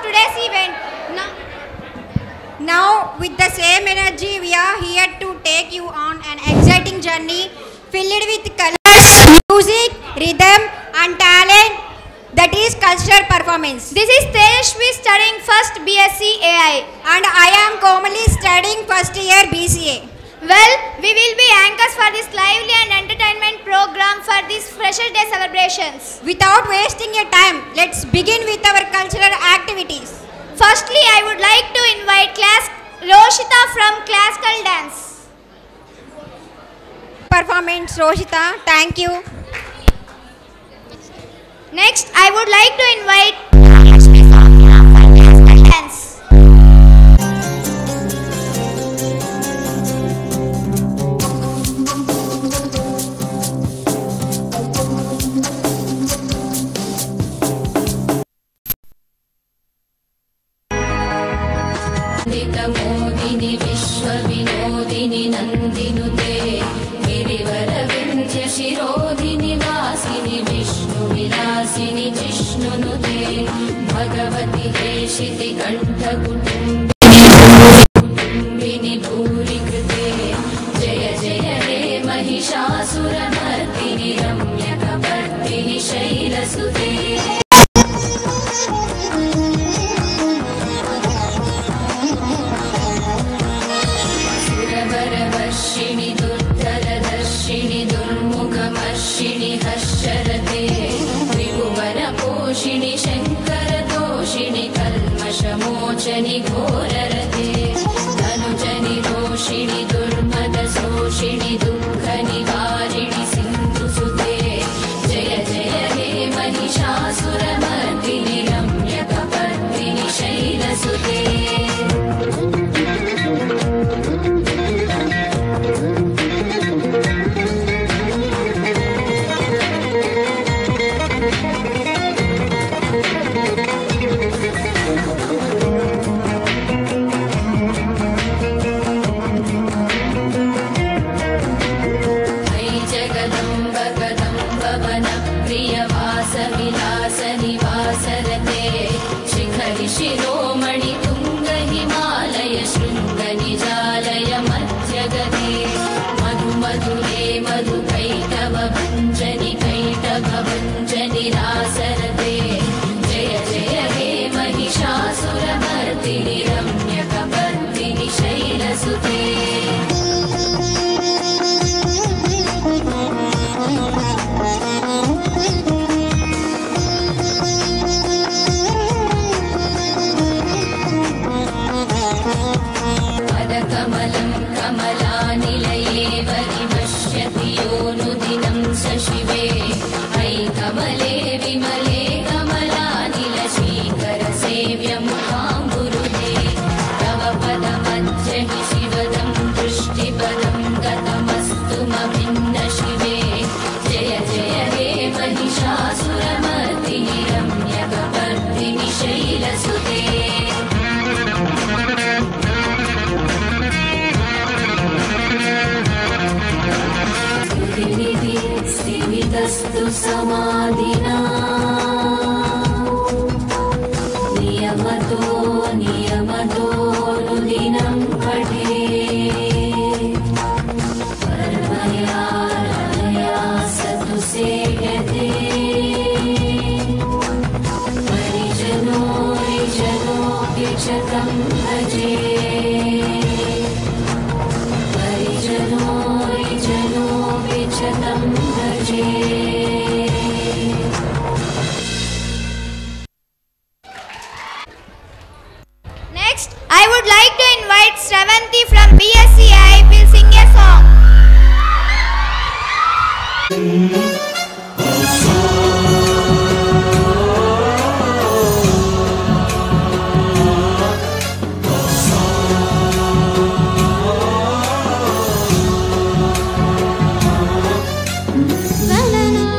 today's event. Now, with the same energy, we are here to take you on an exciting journey filled with colors, music, rhythm, and talent. That is cultural performance. This is Tejashvi studying first BSc AI. And I am Komali studying first year BCA. Well, we will be anchors for this lively and entertainment program for these Freshers' Day celebrations. Without wasting your time, let's begin with our cultural activities. Firstly, I would like to invite class Roshita from classical dance. Performance, Roshita, thank you. Next, I would like to invite classical dance. मोदिनी विश्व विनोदिनी नंदिनुते गिरिवर विंध्य शिरोधिनि वासिनि विष्णु विलासिनि जिष्णुनुते भगवति हेशिति कंठ कुटुंबिनि भूरि कृते जय जय हे महिषासुरमर्दिनि रम्यकपर्दिनि शैलसुते शङ्करदोषिणि कल्मषमोचनि घोररते धनुजनि रोषिणि दुर्मदशोषिणि दुःखनिवारिणि सिन्धुसुते जय जय हे महिषासुरमर्दिनि रम्यकपर्दिनि शैलसुते शिरोमणि तुंग हिमालय शृंग निजालय मध्यगते मधु मधुरे मधु कैटव भंजनि रासरते जय जय हे महिषासुरमर्दिनि रम्यकपर्दिनि शैलसुते कमलं कमलानिलये परिपश्यति योऽनुदिनं स शिवे अयि कमले विमले कमलानिलशीकरसेव्यमुखाम्बुरुहे तव पदमध्य हि शिवदं दृष्टिपदं गतमस्तुमभिन्न शिवे जय जय हे महिषासुरमर्दिनि रम्यकपर्दिनि शैलसुते स्थिमितस्तु समाधिना नियमतो नुदिनं पठे परमया सतु सेव्यते परिजनो च तं भजे परिजनो च तं भजे Next, I would like to invite Shravanti from BSc AI will sing a song. la la la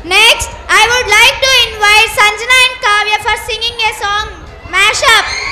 Next, I would like to invite Sanjana and Kavya for singing a song, Mashup.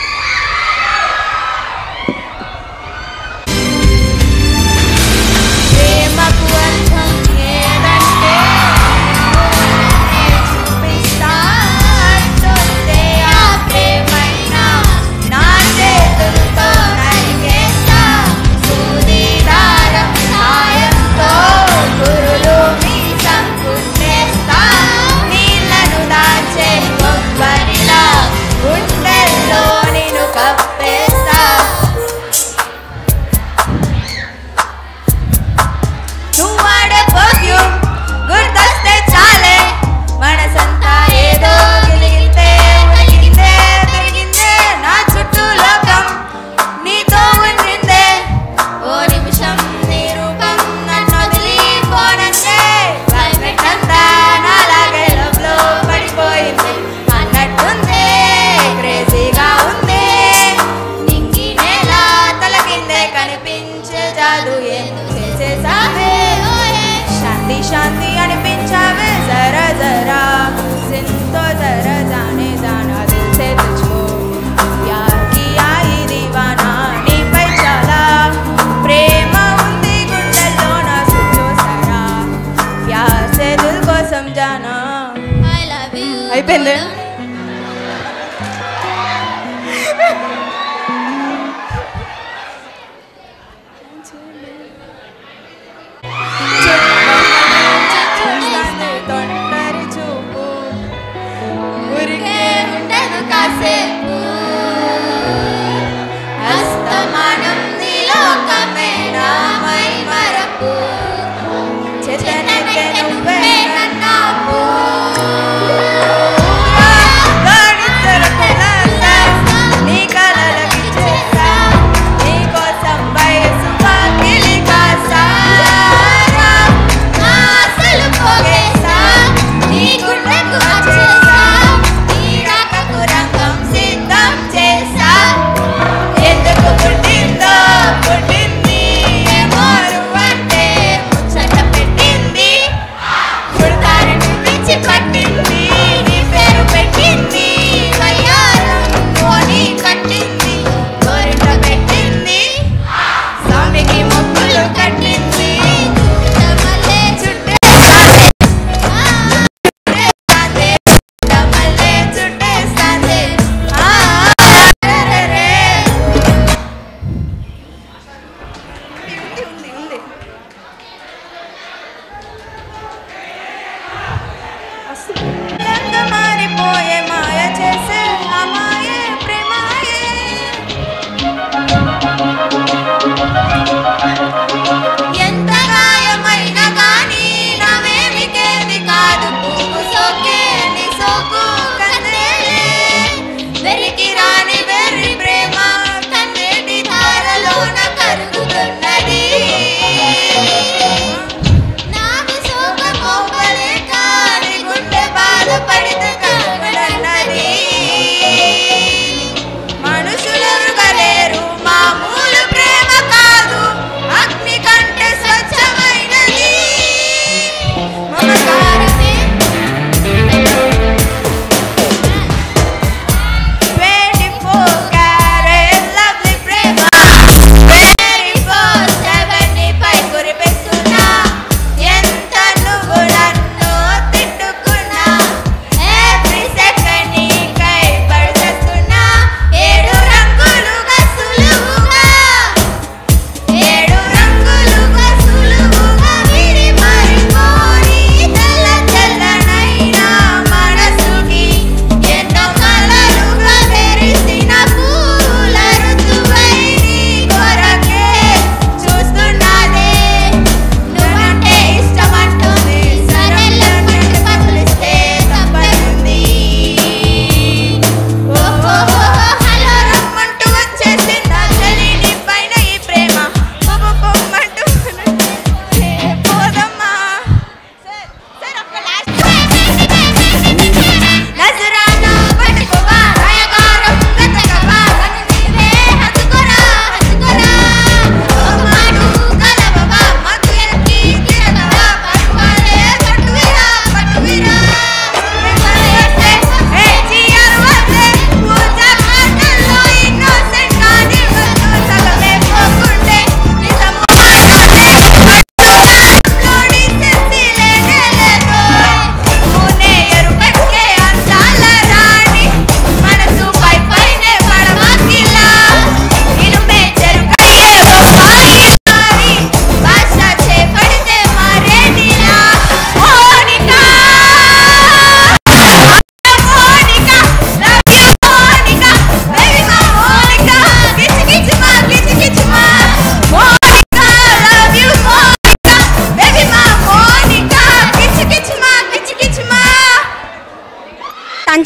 शांति अनिపించావే जरा जरा जिंतो जरा जाने जाना दिल से तुझको प्यार किया ही दीवाना నీపై చాలా ప్రేమ ఉంది గుండెల్లో నా సుచో సరా प्यार से दिल को समझाना I love you. అయిపోయింది Chetan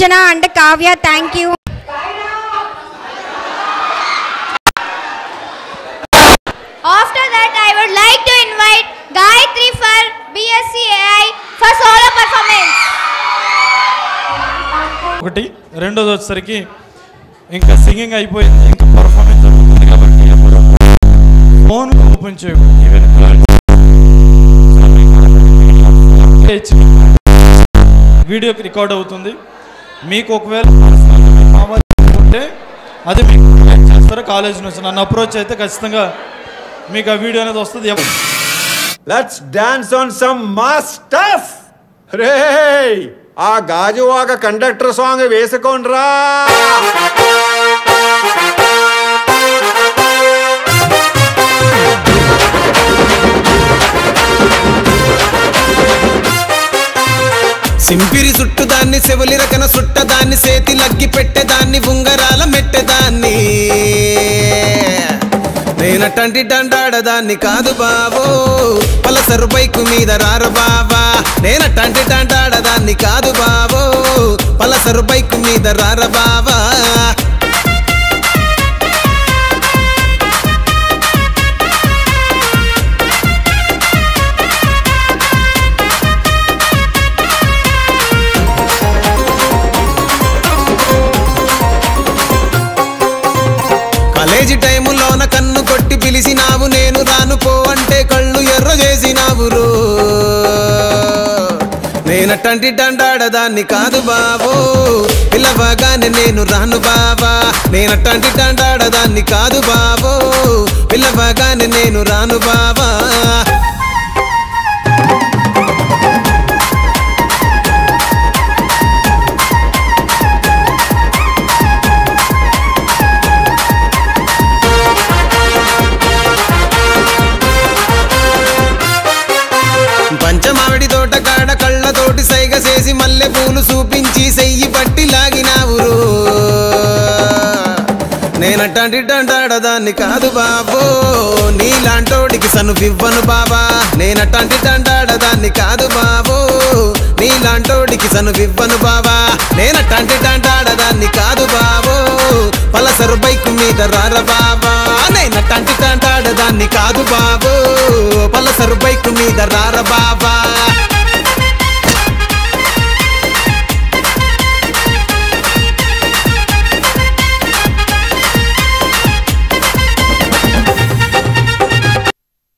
Srijana and Kavya. Thank you. After that, I would like to invite Gayatri for BSc AI for solo performance. ఒకటి రెండోది వచ్చేసరికి ఇంకా సింగింగ్ అయిపోయింది, ఇంకా పర్ఫార్మెన్స్ జరుగుతుంది కాబట్టి ఫోన్ ఓపెన్ చేయకూడదు. వీడియోకి రికార్డ్ అవుతుంది. మీకు ఒకవేళ ఉంటే అది మీకు చేస్తారా కాలేజ్ నుంచి నన్ను అప్రోచ్ అయితే ఖచ్చితంగా మీకు ఆ వీడియో అనేది వస్తుంది. Let's dance on some mass stuff. రే ఆ గాజువాక కండక్టర్ సాంగ్ వేసుకోండ్రా. సింపిరి చుట్టుదాన్ని చెవులి రకన సుట్టదాన్ని సేతి లగ్గి పెట్టేదాన్ని ఉంగరాల మెట్టేదాన్ని నేనటంటి డండాడదాన్ని కాదు బావో పలసరు బైకు మీద రారు బావా. నేనటంటి డండాడదాన్ని కాదు బావో పలసరు బైకు మీద రార బావా. కాలేజీ టైములోన కన్ను కొట్టి పిలిచినావు, నేను రాను పో అంటే కళ్ళు ఎర్ర చేసినావు రో. నేనటంటి డండాడదాన్ని కాదు బావో పిల్లవగానే నేను రాను బావా. నేనటంటి డండాడదాన్ని కాదు బావో పిల్లవగానే నేను రాను బావా. పంచమావిడి తోట కాడ కళ్ళతోటి సైగ చేసి మల్లె పూలు చూపించి సెయ్యి పట్టి లాగినావు రో. నేనటంటి డండాడదాన్ని కాదు బాబో నీలాంటోడికి సనువివ్వను బాబా. నేనటంటి డండాడదాన్ని కాదు బాబో నీలాంటోడికి సనువివ్వను బాబా. నేనటంటి డండాడదాన్ని కాదు బాబో పలసరు బైకు మీద రార బాబా. నేనటంటి డండాడదాన్ని కాదు బాబో పలసరు బైకు మీద రార బాబా.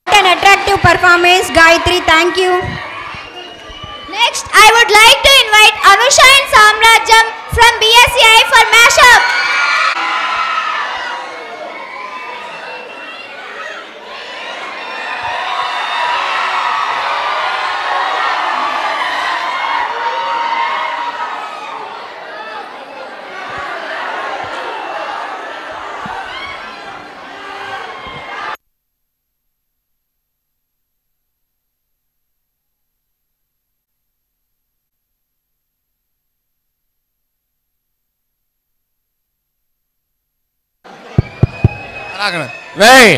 An attractive performance, Gayatri. Thank you. Next, I would like to invite Anusha and Samrajam from BSCI for mashup. Hey!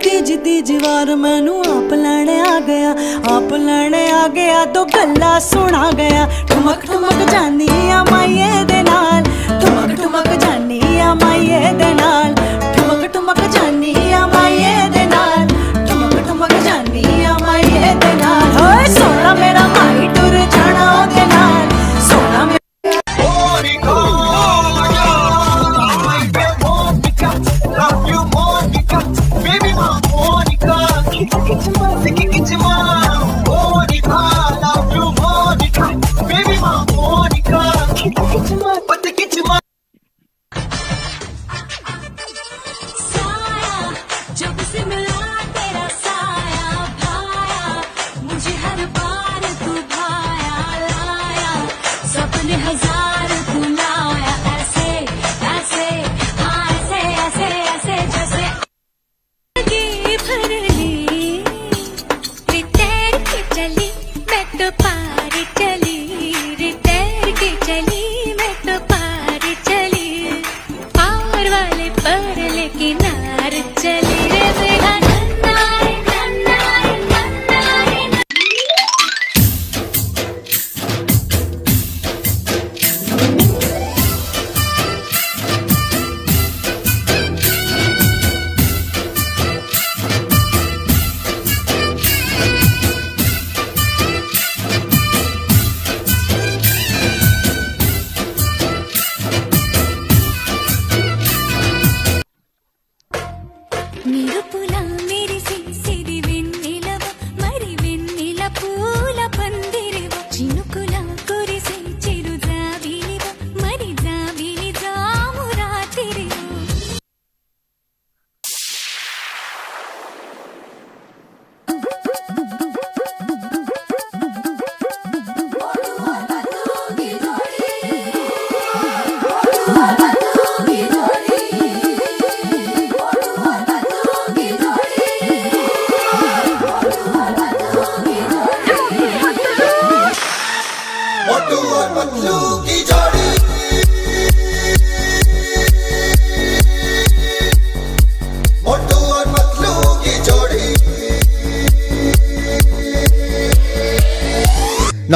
तीजी तीजी वार मैनू आप लैने आ गया तो गल्ला सुना गया। ठुमक ठुमक जानी आ माइये दे नाल, ठुमक ठुमक जानी आ माइये दे नाल, ठुमक ठुमक जानी आ माइये दे नाल, ठुमक ठुमक जानी आ माइये दे नाल। होए सोना मेरा माई टुर जाना दे नाल, सोना Monica, love you Monica, baby my Monica,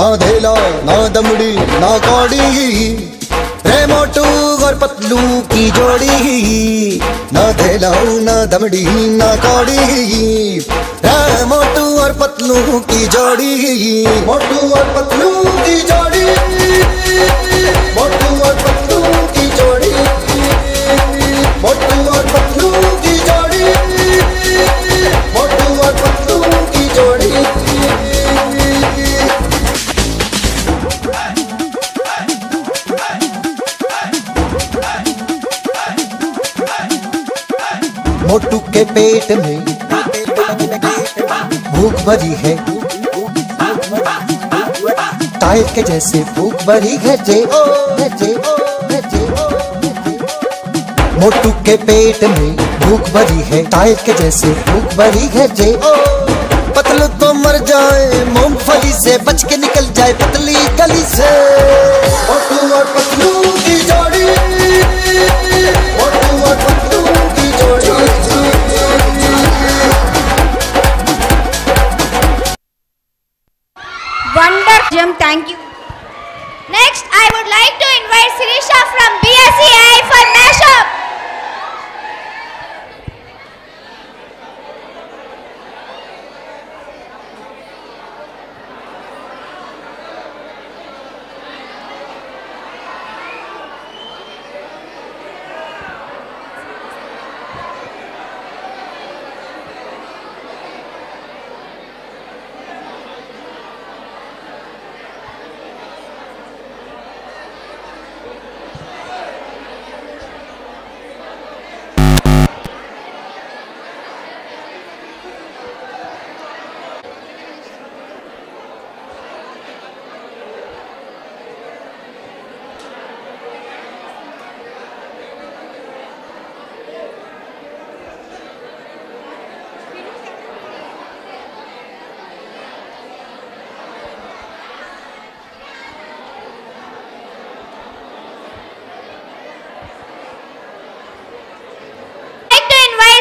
ना धेला ना दमड़ी ना कौड़ी रे मोटू और पतलू की जोड़ी ना धेला ना दमड़ी ना कौड़ी रे मोटू और पतलू की जोड़ी मोटू और पतलू की जोड़ी मोटू और पतलू की जोड़ी मोटू और पतलू की जोड़ी मोटू और पतलू की जोड़ी मोटू के पेट में भूख भरी है टायर के जैसे भूख भरी है जे ओ जे ओ जे ओ मोटू के पेट में भूख भरी है टायर के जैसे भूख भरी है जे ओ पतलू तो मर जाए मूंगफली से बच के निकल जाए पतली गली से मोटू और पतलू की जोड़ी मोटू और पतलू की जोड़ी Wonderful, thank you. Next, I would like to invite Sirisha from BSCI for mashup.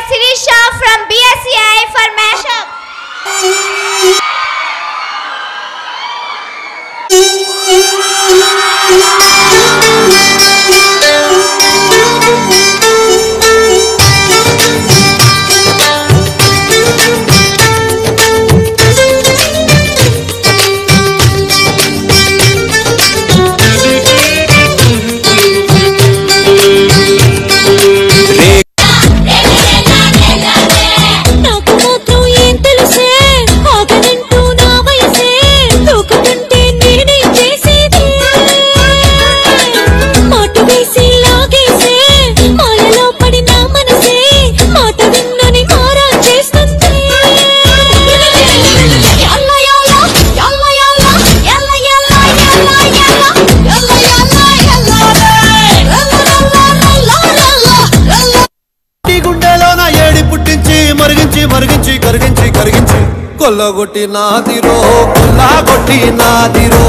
Sirisha from BSCI for mashup. కొల్లగొట్టి నాదిరో కొల్లగొట్టి నాదిరో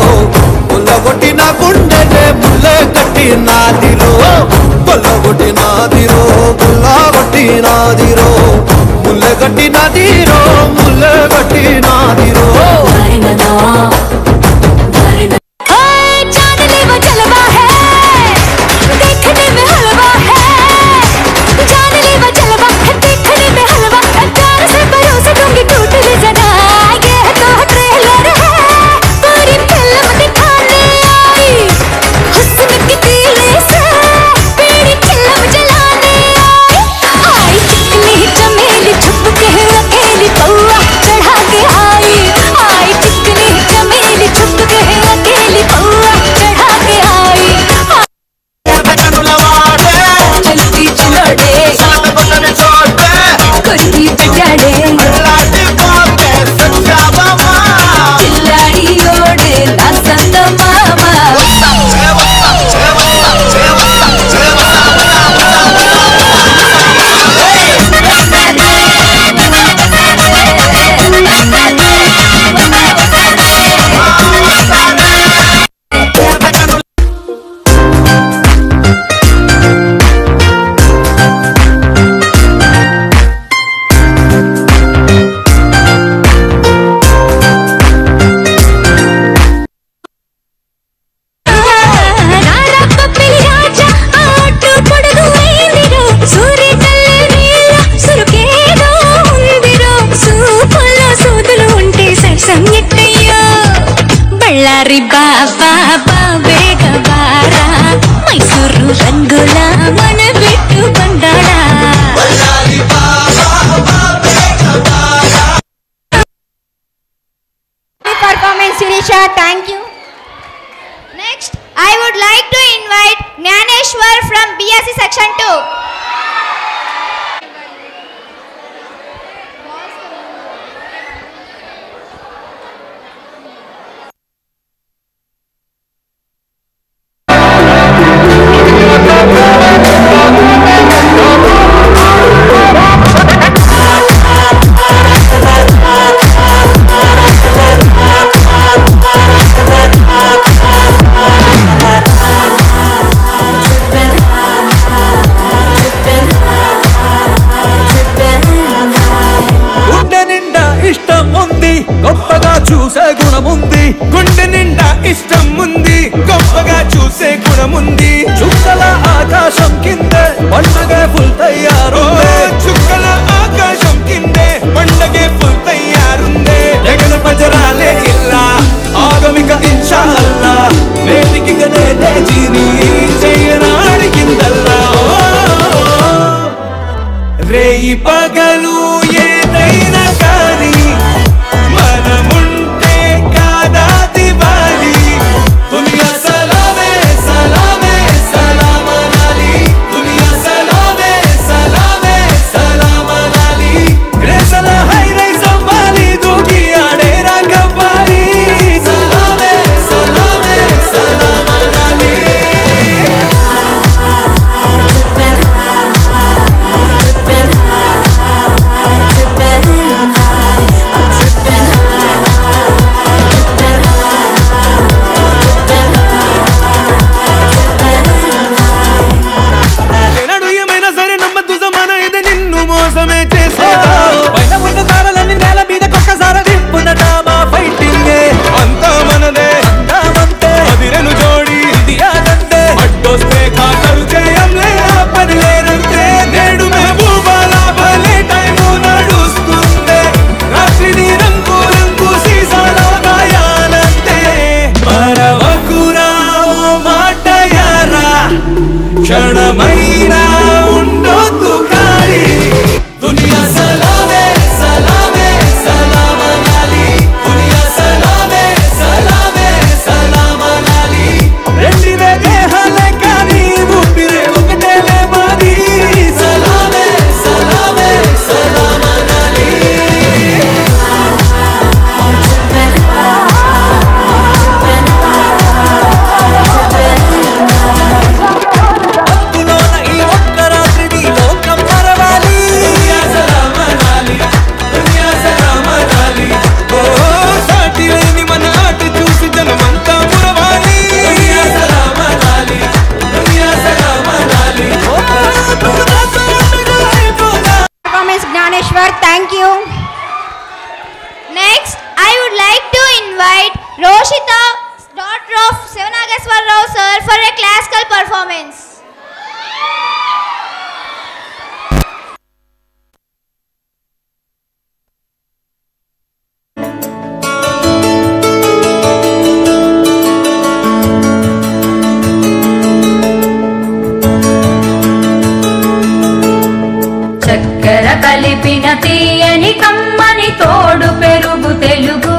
కొల్లగొట్టి నా గుండెనే ముల్లె కట్టి నాదిరో కొల్లగొట్టి నాదిరో కొల్లగొట్టి నాదిరో ముల్లె కట్టి నాదిరో ముల్లె కట్టి నాదిరో चढ़ा के आई బల్లారి బాబా బాబేగ బారా మైసూరు రంగుల మన bit Bhandara performance Sirisha, thank you. Next, I would like to invite Jnaneshwar from BSc Section 2. గొప్పగా చూసే గుణముంది గుండె నిండా ఇష్టం ఉంది గొప్పగా చూసే గుణముంది చుక్కల ఆకాశం కిందే పండగే ఫుల్ తయారుందే చుక్కల ఆకాశం కిందే పండగే ఫుల్ తయారుందే జగన్ పజరాలే ఇల్లా ఆగమిక ఇన్షా అల్లా వేదికి గనే జీని చేయనాడి కిందల్లా రేయి పగలు ఏదైనా కానీ మనముంటే కాదా దివాలి దునియా సలామే సలామే సలామనాలి దునియా సలామే సలామే సలామనాలి రేసల హై రై సంవాలి దూకి ఆడే రంగవాలి సలామే సలామే సలామనాలి క్షణమైనా ఉండొద్దు ఖాళీ దునియా సలామే సలామే సలామనాలి దునియా సలామే సలామే సలామనాలి రెండివే దేహాలే కానీ ఊపిరే ఒకటేలే మాది సలామే సలామే సలామనాలి Thank you. Next, I would like to invite Roshita, daughter of Sivanagaswar Rao sir, for a classical performance. చక్కెర కలిపిన తీయని కమ్మని తోడు పెరుగు తెలుగు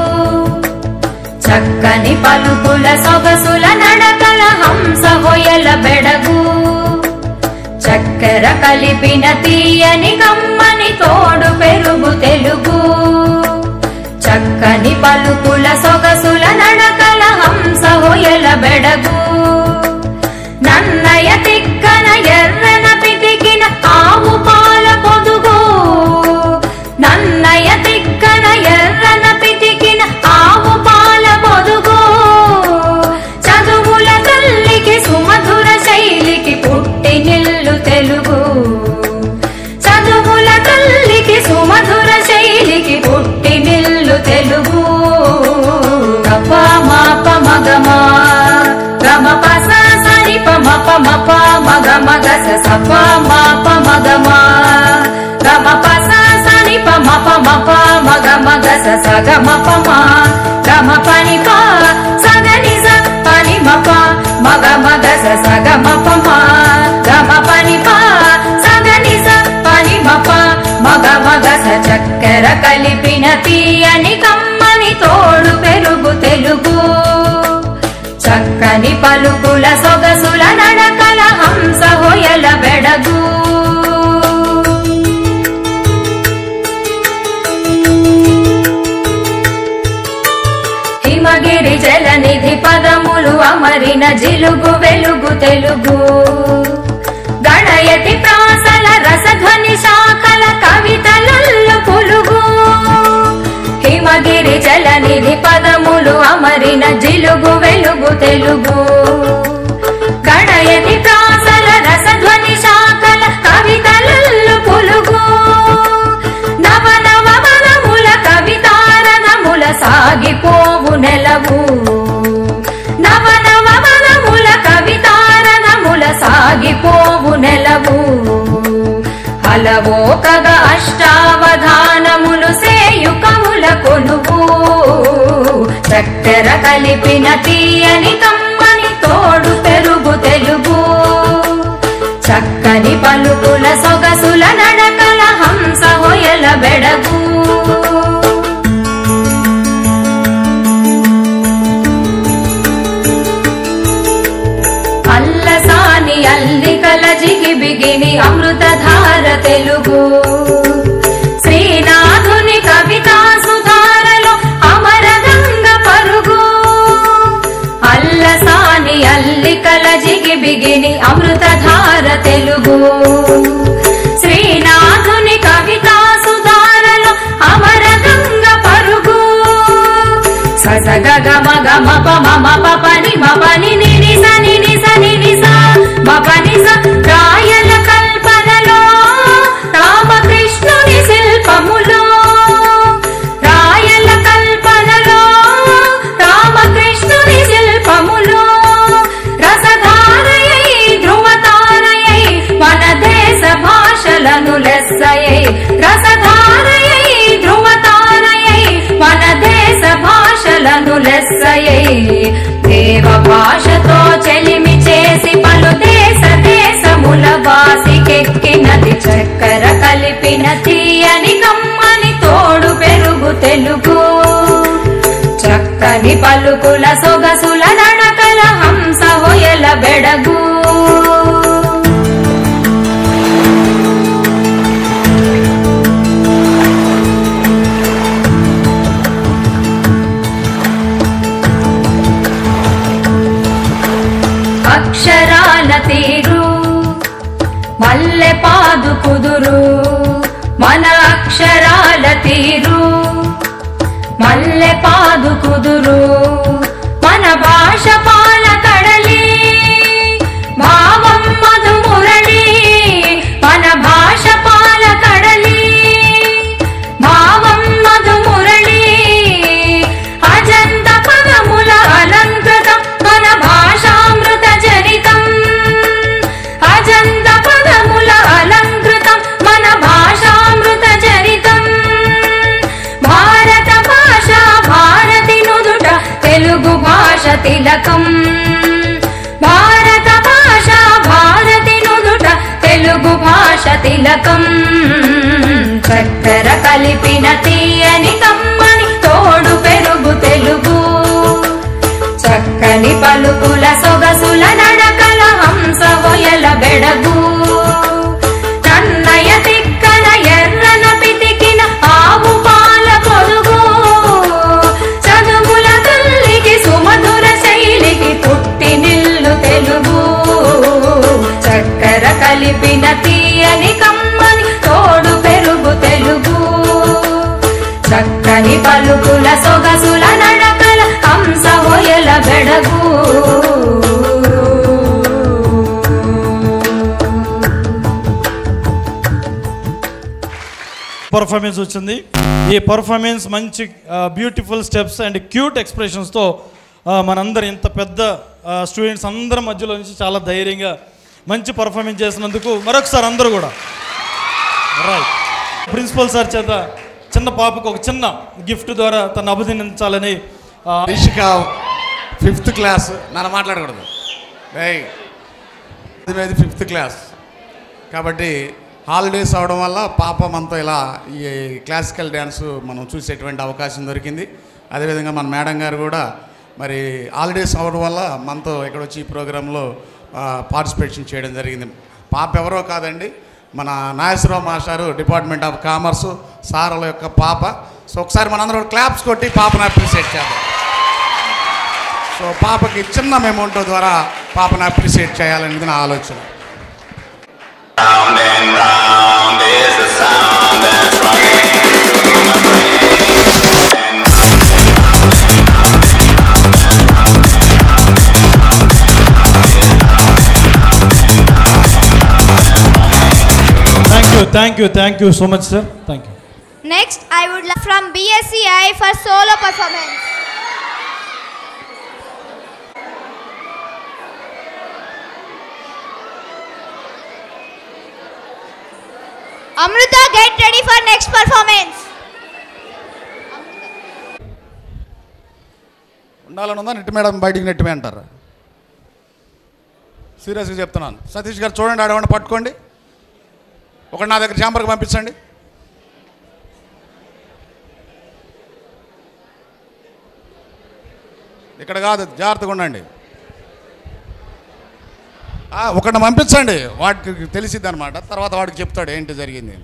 చక్కని పలుకుల సొగసుల నడకల హంస హొయల బెడగు చక్కెర కలిపిన తీయని కమ్మని తోడు పెరుగు తెలుగు చక్కని పలుకుల సొగసుల నడకల హంస హొయల బెడగు నన్నయ తిక్కన ఎర్రన పితికిన ఆవు పాల పొదుగు నన్నయ తిక్కన ఎర్రన పితికిన ఆవు పాల పొదుగు చదువుల తల్లికి సుమధుర శైలికి పుట్టి నిల్లు తెలుగు చదువుల తల్లికి సుమధుర శైలికి పుట్టి నిల్లు తెలుగు గప మాప మగమా గమ పస సని పమ పమ ప మగ మగ స ప మ ప మగమా గమ పస సని పమ పమ ప మగ మగ స గమ పమ గమ పని ప సగని సగ మప మా గమ పని పా సగ నిస పని మప మగ మగ స చక్కెర కలిపిన తీయని కమ్మని తోడు పెరుగు తెలుగు చక్కని పలుకుల సొగసుల నడకల హంస హొయల బెడగు హిమగిరి జలనిధి పదములు అమరిన జిలుగు వెలుగు తెలుగు గణయతి ప్రాసల రసధ్వని శాఖల కవితలల్లు పులుగు హిమగిరి జలనిధి పదములు అమరిన జిలుగు వెలుగు తెలుగు గణయతి ప్రాసల రసధ్వని శాఖల కవితలల్లు పులుగు నవ నవ వనముల కవితారనముల సాగిపోవు నెలవు నవ నవ వనముల కవితారనముల సాగిపోవు నెలవు అలవోకగ అష్టావధానములు సేయుకముల కొనువు చక్కెర కలిపిన తీయని కమ్మని తోడు పెరుగు తెలుగు చక్కని పలుకుల సొగసుల నడకల హంస హొయల బెడగు అల్లసాని అల్లికల జిగి బిగిని అమృతధార తెలుగు శ్రీనాథుని కవితా సుధారలో అమర గంగ పరుగు అల్లసాని అల్లికల జిగి బిగిని అమృతధార తెలుగు శ్రీనాథుని కవితా సుధారలో అమర గంగ పరుగు సజగ గమ గమ పమ మప పని మపని నినిస నినిస నినిస మపనిస రాయల కల్పనలో రామకృష్ణుని శిల్పములో రాయల కల్పనలో రామకృష్ణుని శిల్పములో రసధారయై ధ్రువతారయై మన దేశ భాషలను లెస్సయై రసధారయై ధ్రువతారయై మన దేశ భాషలను లెస్సయై దేవ భాషతో చెలిమి చేసి పలు దేశ దేశముల వాసికెక్కినది చక్కెర కలిపిన తీయని కమ్మని తోడు పెరుగు తెలుగు చక్కని పలుకుల సొగసుల నడకల హంస హొయల బెడగు అక్షరాల తీరు మల్లె పాదు కుదురు మన అక్షరాల తీరు మల్లె పాదు కుదురు మన భాష పాల కడలి భావం మధు మురళి మన భాష పాల కడలి భావం మధు మురళి అజంత పదముల అలంకృతం మన భాషామృత జనితం అజంత పదముల అలంకృతం మన భాషామృత జనితం భారత భాష భారతి నుదుట తెలుగు భాష తిలకం భారత భాష భారతి నుదుట తెలుగు భాష తిలకం చక్కెర కలిపిన తీయని కమ్మని తోడు పెరుగు తెలుగు చక్కని పలుకుల సొగసుల నడకల హంస హొయల బెడగు నన్నయ తిక్కన ఎర్రన పితికిన ఆవు పాల పొదుగు చదువుల తల్లికి సుమధుర శైలికి పుట్టి నిల్లు తెలుగు చక్కెర కలిపిన తీయని కమ్మని తోడు పెరుగు తెలుగు చక్కని పలుకుల సొగసుల నడకల హంస హొయల బెడగు పర్ఫార్మెన్స్ వచ్చింది. ఈ పర్ఫార్మెన్స్ మంచి బ్యూటిఫుల్ స్టెప్స్ అండ్ క్యూట్ ఎక్స్ప్రెషన్స్తో మనందరం ఇంత పెద్ద స్టూడెంట్స్ అందరి మధ్యలో నుంచి చాలా ధైర్యంగా మంచి పర్ఫార్మెన్స్ చేసినందుకు మరొకసారి అందరూ కూడా రైట్. ప్రిన్సిపల్ సార్ చేత చిన్న పాపకు ఒక చిన్న గిఫ్ట్ ద్వారా తను అభినందించాలని. రిషిక 5th క్లాస్ నన్ను మాట్లాడకూడదు. ఇది 5th క్లాస్ కాబట్టి హాలిడేస్ అవడం వల్ల పాప మనతో ఇలా ఈ క్లాసికల్ డ్యాన్స్ మనం చూసేటువంటి అవకాశం దొరికింది. అదేవిధంగా మన మేడం గారు కూడా మరి హాలిడేస్ అవడం వల్ల మనతో ఇక్కడ వచ్చి ఈ ప్రోగ్రాంలో పార్టిసిపేషన్ చేయడం జరిగింది. పాప ఎవరో కాదండి, మన నాగేశ్వరరావు మాస్టారు డిపార్ట్మెంట్ ఆఫ్ కామర్సు సార్ల యొక్క పాప. సో ఒకసారి మనందరం క్లాప్స్ కొట్టి పాపను అప్రిషియేట్ చేద్దాం. సో పాపకి చిన్న అమౌంట్ ద్వారా పాపను అప్రిషియేట్ చేయాలనేది నా ఆలోచన. Thank you so much, sir. Thank you. Next, I would like from BSCI for solo performance. Amruta, get ready for next performance. ఉండాలని ఉందా? నెట్ మేడం బయటికి నెట్టమే అంటారు. సీరియస్గా చెప్తున్నాను. సతీష్ గారు చూడండి, ఆడవాడిని పట్టుకోండి, ఒకటి నా దగ్గర ఛాంబర్కి పంపించండి. ఇక్కడ కాదు, జాగ్రత్తగా ఉండండి. ఒకటి పంపించండి, వాడికి తెలిసిద్ది అనమాట. తర్వాత వాడికి చెప్తాడు ఏంటి జరిగింది.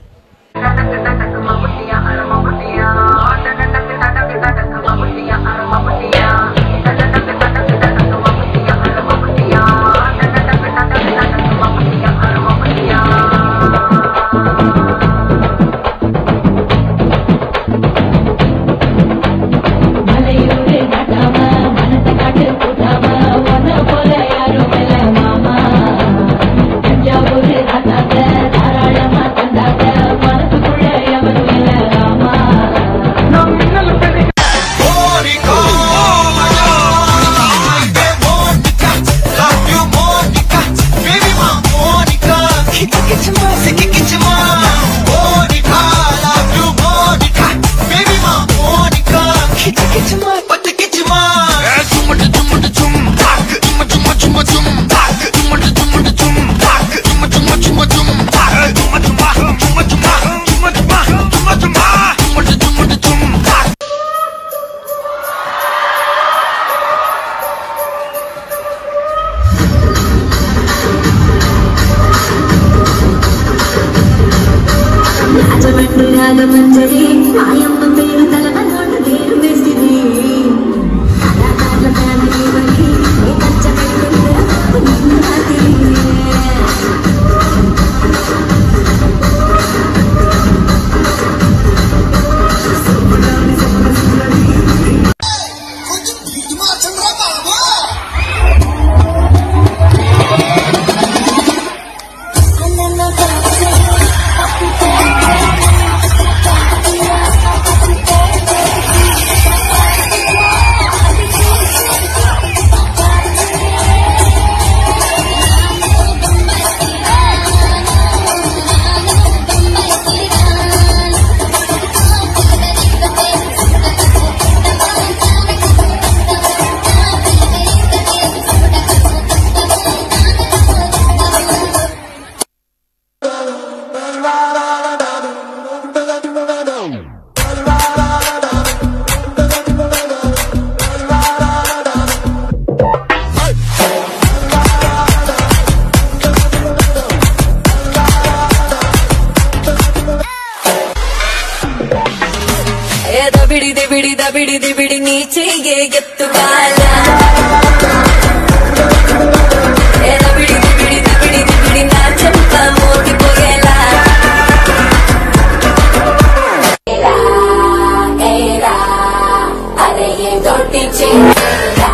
దబిడి నీ చెయ్యే ఎత్తుగాల దబిడి నా చెంప మోగిపోయేలా అరే ఏ దొడ్డి చెయ్యేలా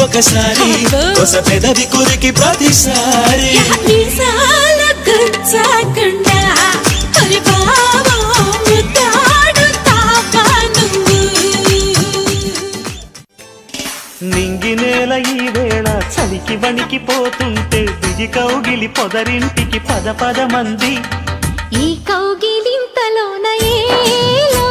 ఒకసారి కొస పెదవి కురికి ప్రతిసారి గుచ్చాకుండా హరి బాబా ముద్దాడుతావా వణికి వణికి పోతుంటే దిగి కౌగిలి పొదరింటికి పద పద మంది. ఈ కౌగిలింతలోన ఏలో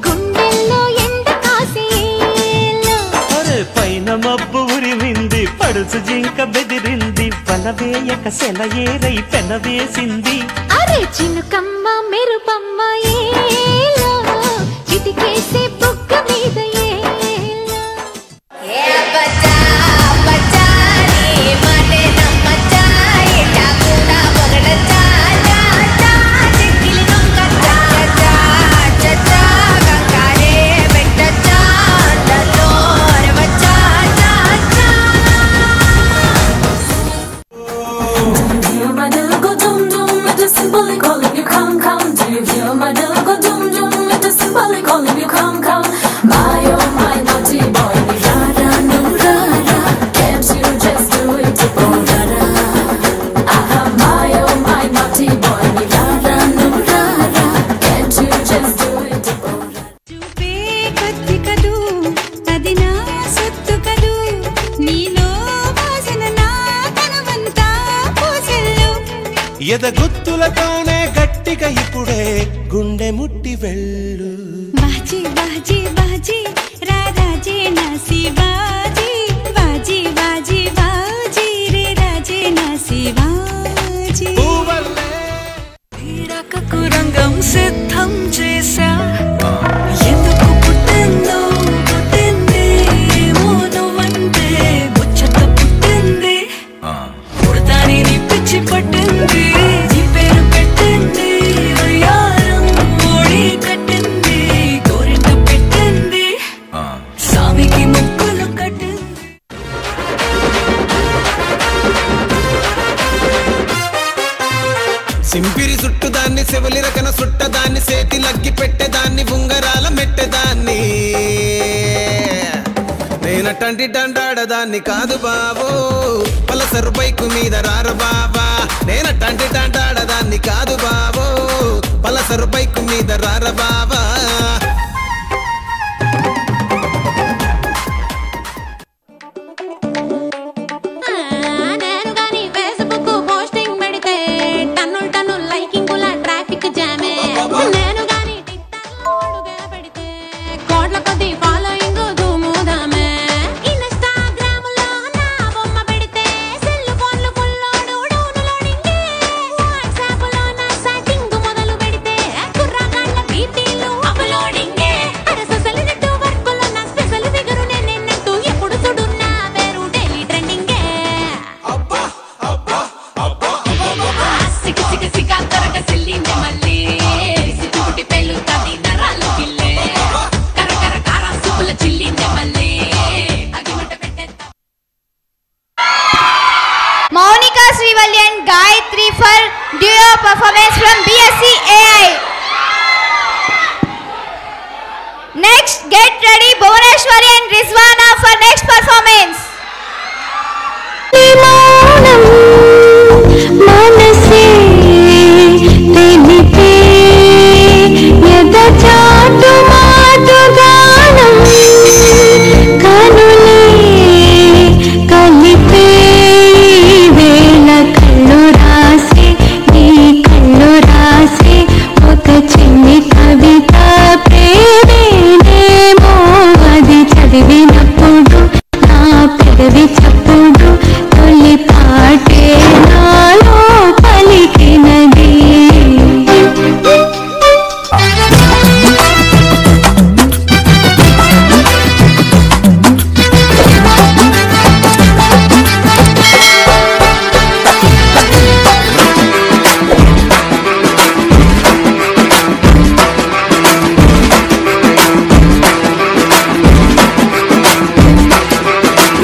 గుండెల్లో ఎండ కాసేలో. అరే పైన మబ్బు ఉరిమింది పడుచు జింక బెదిరింది వలవేయక సెలయేరై పెనవేసింది. అరే చినుకమ్మ మెరుపమ్మ ఏలో చిటికేసే బుగ్గ మీద ఏలో. ఏ బచ్చా బచ్చా నీ మాటే నమ్మచ్చా ఏటా కూడా పొగడచ్చా చా చా చిక్కిలి నొక్కచ్చా చా చా చా గంగారే పెట్టచ్చా అండలో రవచ్చా చా చా. Do you hear my little go dum dum? It is simply calling you come come. Do you hear my little go dum dum? It is simply calling you come come. My oh my naughty boy, ra ra no ra ra. Can't you just do it oh ra ra? Aha, my oh my naughty boy, ra ra no ra ra. Can't you just do it oh ra? చూపే కత్తి కదూ అది నా సొత్తు కదూ నీలో వాసన నా తనవంతా పూసెల్లు. ఎదగుత్తులతోనే గట్టిగా ఇప్పుడే గుండె ముట్టి వెళ్ళు. బాజీ బాజీ బాజీ రా రాజే నాసి బాజీ బాజీ బాజీ బాజీ రే రాజే నాసి బాజీ. క్రీడకు రంగం సిద్ధం చేశా ఎందుకు పుట్టిందో పుట్టింది ఏమో నువ్వంటే ముచ్చట పుట్టింది పుడతాని నీ పిచ్చి పట్టింది నీ పేరు పెట్టింది వయ్యారం ఓడి కట్టింది గోరింట పెట్టింది స్వామికి ముక్కులు కట్టింది. సింపిరి చుట్టుదాన్ని సెవలి రకన సుట్టదాన్ని సేతి లగ్గి పెట్టేదాన్ని ఉంగరాల మెట్టేదాన్ని నేనటంటి డండాడదాన్ని కాదు బావో పలసరు బైకు మీద రార బావా. నేనటంటి డండాడదాన్ని కాదు బావో పలసరు బైకు మీద రార బావా. నేను గాని ఫేస్బుక్ పోస్టింగ్ పెడితే టన్నుల్ టన్నుల్ లైకింగుల ట్రాఫిక్ జామే. నేను గాని టిక్టాక్ అడుగే పెడితే కోట్ల కొద్ది ఫాలోయింగ్ ధూముదామే. ఇన్‌స్టాగ్రామ్ లో నా బొమ్మ పెడితే సెల్ ఫోన్లు ఫుల్లోడు డౌన్లోడింగ్. వాట్సాప్ లో నా చాటింగ్ మొదలు పెడితే కుర్రగాళ్ళ బీపీలు అప్లోడింగ్. అరే సోషల్ నెట్వర్క్ లో నా స్పెషల్ ఫిగర్ నేనెన్నట్టు ఎప్పుడు చూడు నా పేరు డైలీ ట్రెండింగ్. సిగ సిగ సిగ కరక సిల్లింది మళ్ళీ సిట్టుటి పెళ్ళుతాది నరాలు గిల్లే కర కర కార సుపుల చిల్లింది మళ్ళీ అగిమంట పెట్టేద్దా. Monica Srivalli and Gayatri for duo performance from BSc AI. Next, get ready Bhuvaneshwari and Rizwana for next performance. మనసే తెలిపే ఎదచాటు మాటుగానం కనులే కలిపే వేళ కళ్ళు రాసే నీ కళ్ళు రాసే ఒక చిన్ని కవిత ప్రేమేనేమో అది చదివినప్పుడు నా పెదవి చప్పుడు తొలి పాటే నాలో పలికినది.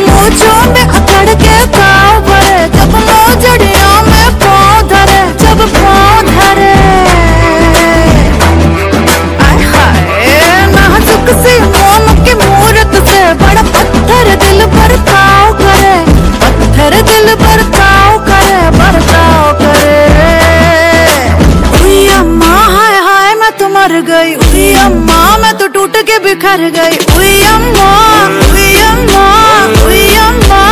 मोजों में अकड़ के पाँव भरे जब मोजड़ियों में पाँव धरे जब पाँव धरे आय हाय नाजुक सी मोम की मूरत से बड़ा पत्थर दिल पर ताव करे पत्थर दिल पर ताव करे बरताव करे। उई अम्मा हाय हाय मैं तो मर गई उई अम्मा मैं तो टूट के बिखर गई उई अम्मा उई अम्मा उई अम्मा।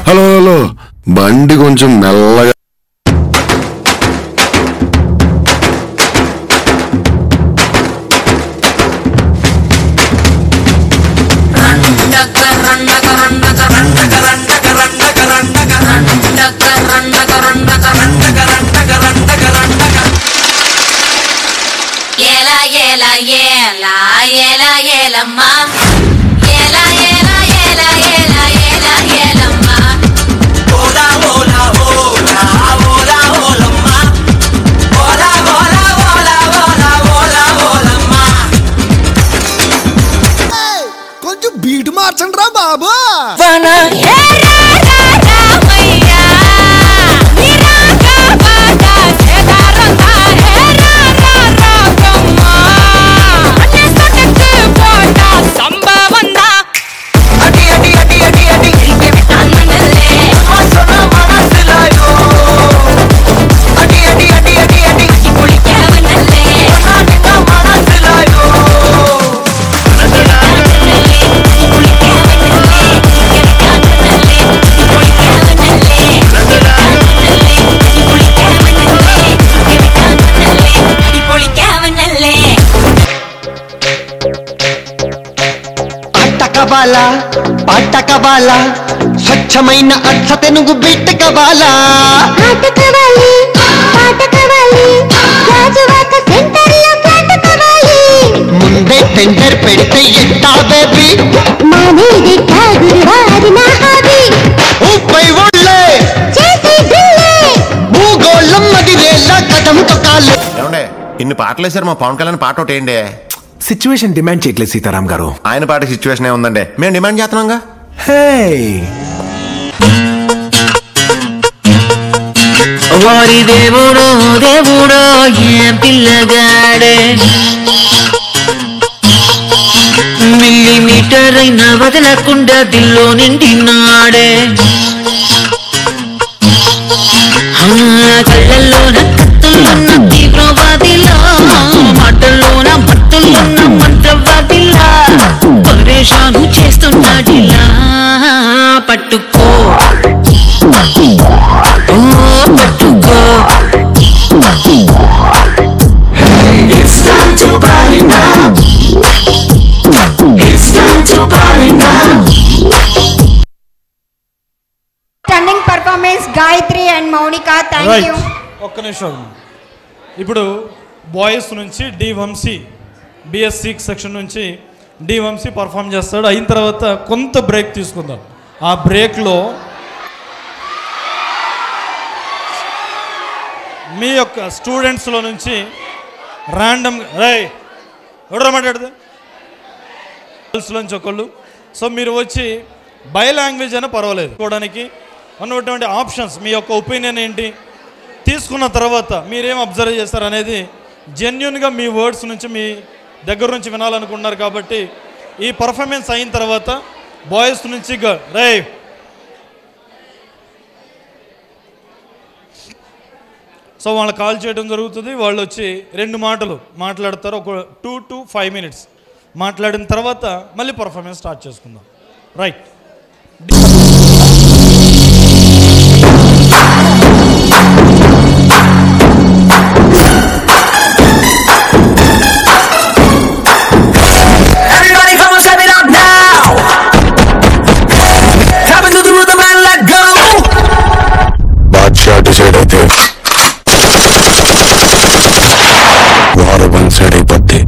హలో హలో, బండి కొంచెం మెల్లగా. కొంచెం బీట్ మార్చండి రా బాబు. కబాలా పాట కబాలా స్వచ్ఛమైన అర్థ తెనుగు బిట్ట కబాలా ఆట కవాలి పాట కవాలి రాజువాక సెంటర్లో పాట కవాలి ముందే టెండర్ పెడితే ఎట్టా బేబీ మానేది గురువారి నా హాబీ ఊపై ఒళ్ళే చేసి దిల్లే భూగోళం అది వేళ కథం తొక్కాలి. ఏమండే ఇన్ని పాటలు వేసారు, మా పవన్ కళ్యాణ్ పాట ఒకటి ఏంటి? సిచ్యువేషన్ డిమాండ్ చేయట్లేదు సీతారాం గారు. ఆయన పాట సిచ్యువేషన్ ఉందండి, మేము డిమాండ్ చేస్తున్నాంగా. వారి దేవుడో దేవుడో ఏ పిల్లగాడే మిల్లీమీటర్ అయినా వదలకుండా దిల్లో నిండినాడే కళ్ళల్లోన కత్తులున్న తీవ్రవాదిలా మాటల్లోన మత్తులున్న మంత్రవాదిలా పరేషాను చేస్తున్నాడిలా పట్టుకో పట్టుకో. It's time to party now. It's time to party now. Stunning performance, Gayatri and Monica. Thank Right. you. ఒక్క నిమిషం. ఇప్పుడు బాయ్స్ నుంచి డి వంశీ బిఎస్సి సెక్షన్ నుంచి డి వంశీ పర్ఫామ్ చేస్తాడు. అయిన తర్వాత కొంత బ్రేక్ తీసుకుందాం. ఆ బ్రేక్లో మీ యొక్క స్టూడెంట్స్లో నుంచి ర్యాండమ్ ఎవడో మాట్లాడదు నుంచి ఒకళ్ళు. సో మీరు వచ్చి బై లాంగ్వేజ్ అయినా పర్వాలేదు చూడడానికి ఉన్నటువంటి ఆప్షన్స్, మీ యొక్క ఒపీనియన్ ఏంటి తీసుకున్న తర్వాత మీరేం అబ్జర్వ్ చేస్తారు అనేది జెన్యున్గా మీ వర్డ్స్ నుంచి మీ దగ్గర నుంచి వినాలనుకున్నారు. కాబట్టి ఈ పర్ఫార్మెన్స్ అయిన తర్వాత బాయ్స్ నుంచి సో వాళ్ళు కాల్ చేయడం జరుగుతుంది. వాళ్ళు వచ్చి 2 మాటలు మాట్లాడతారు, ఒక 2 to 5 minutes మాట్లాడిన తర్వాత మళ్ళీ పర్ఫార్మెన్స్ స్టార్ట్ చేసుకుందాం. రైట్. బాద్షా డిసైడ్ అయితే వారు వన్ సైడ్ అయిపోద్ది.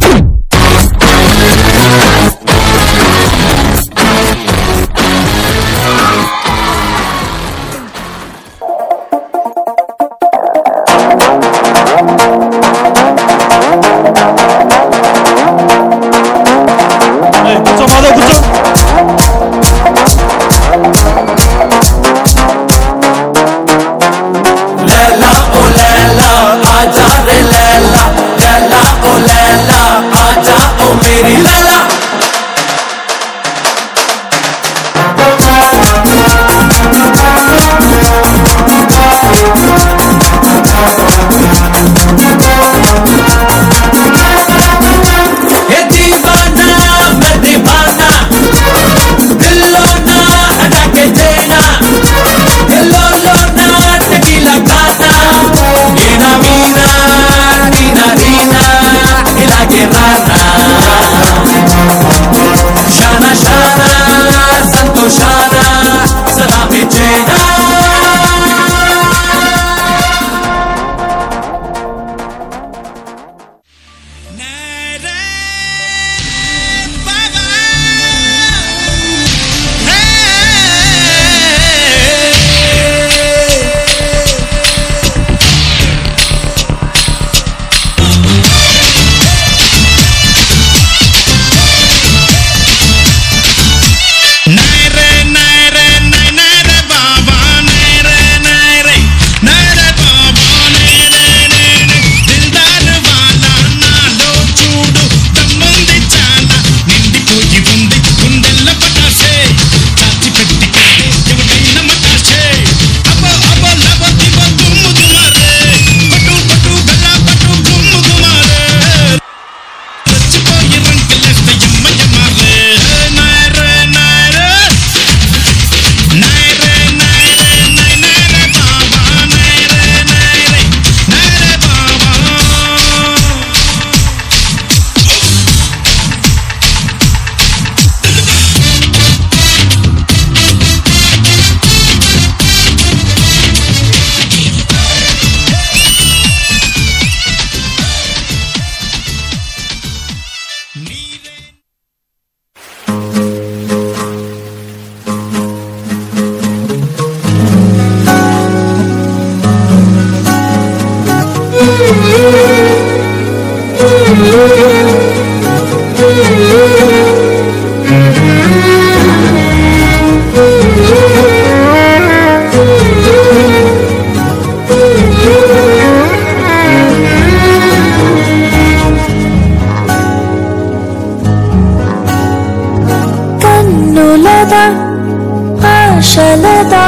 ఆశలదా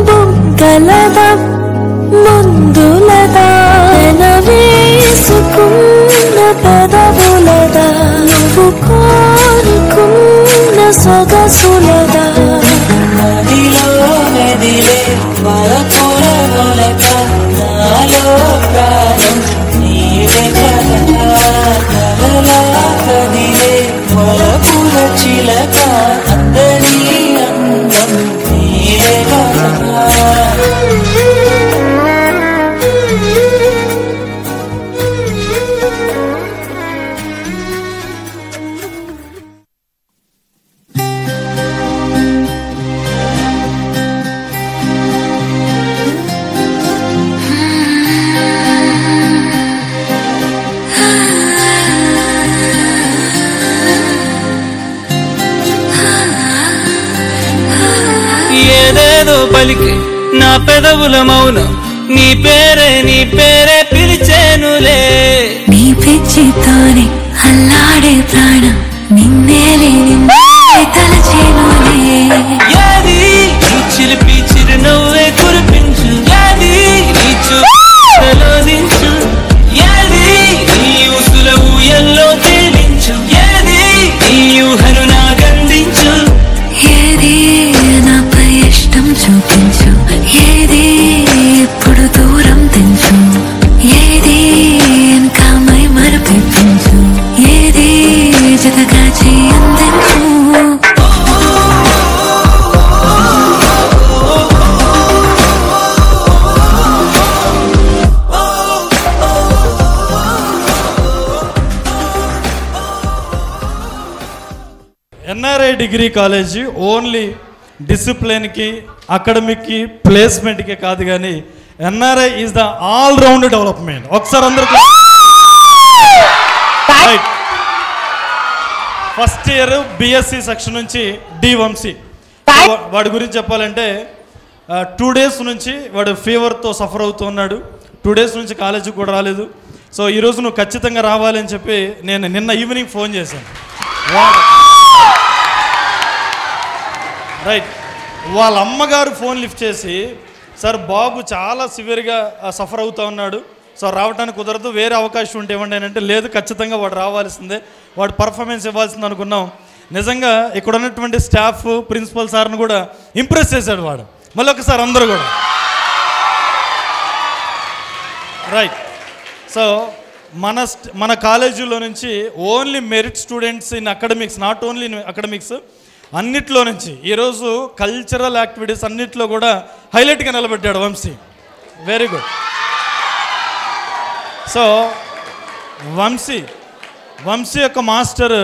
బుగ్గలదా ముందులదా వేసుకున్న పెదవులదా నువ్వు కోరుకున్న సొగసులదా నదిలో మెదిలే వరపుర మొలక నాలో ప్రాణం నీవే కదా కలలా కదిలే వరపుర చిలక అందరి అందం నీవే కదా ఏదేదో పలికి నా పెదవుల మౌనం నీ పేరే పిలిచేనులే నీ పిచ్చితోనే అల్లాడే ప్రాణం నిన్నేలే నిన్నే తలచేనులే యాది నీ చిలిపి చిరునవ్వే కురిపించు యాది నీ చూపులో దించు యాది నీ ఊసుల ఊయల్లో తేలించు యాది నీ ఊహను నాగందించు ఏది నాపై ఇష్టం చూపించు ఏది ఇప్పుడు దూరం తెంచు ఏది ఇంకా మై మరపించు ఏది జతగా చేయందించు ఎన్ఆర్ఐ డిగ్రీ కాలేజీ ఓన్లీ డిసిప్లిన్కి అకాడమిక్కి ప్లేస్మెంట్కి కాదు కానీ NRI is the all round development. ఒకసారి అందరికీ ఫస్ట్ ఇయర్ బిఎస్సి సెక్షన్ నుంచి డి వంశీ వాడి గురించి చెప్పాలంటే 2 days నుంచి వాడు ఫీవర్తో సఫర్ అవుతున్నాడు. 2 days నుంచి కాలేజీకి కూడా రాలేదు. సో ఈరోజు నువ్వు ఖచ్చితంగా రావాలి అని చెప్పి నేను నిన్న ఈవినింగ్ ఫోన్ చేశాను. రైట్, వాళ్ళ అమ్మగారు ఫోన్ లిఫ్ట్ చేసి సార్ బాబు చాలా సివియర్గా సఫర్ అవుతూ ఉన్నాడు, సో రావడానికి కుదరదు, వేరే అవకాశం ఉంటే ఇవ్వండి అని అంటే లేదు ఖచ్చితంగా వాడు రావాల్సిందే, వాడు పర్ఫార్మెన్స్ ఇవ్వాల్సింది అనుకున్నాం. నిజంగా ఇక్కడ ఉన్నటువంటి స్టాఫ్ ప్రిన్సిపల్ సార్ని కూడా ఇంప్రెస్ చేశాడు వాడు. మళ్ళీ ఒకసారి అందరూ కూడా రైట్. సో మన కాలేజీలో నుంచి only merit students in academics, not only in academics, అన్నిట్లో నుంచి ఈరోజు కల్చరల్ యాక్టివిటీస్ అన్నిట్లో కూడా హైలైట్గా నిలబెట్టాడు Vamshi. Very good. So Vamshi యొక్క మాస్టర్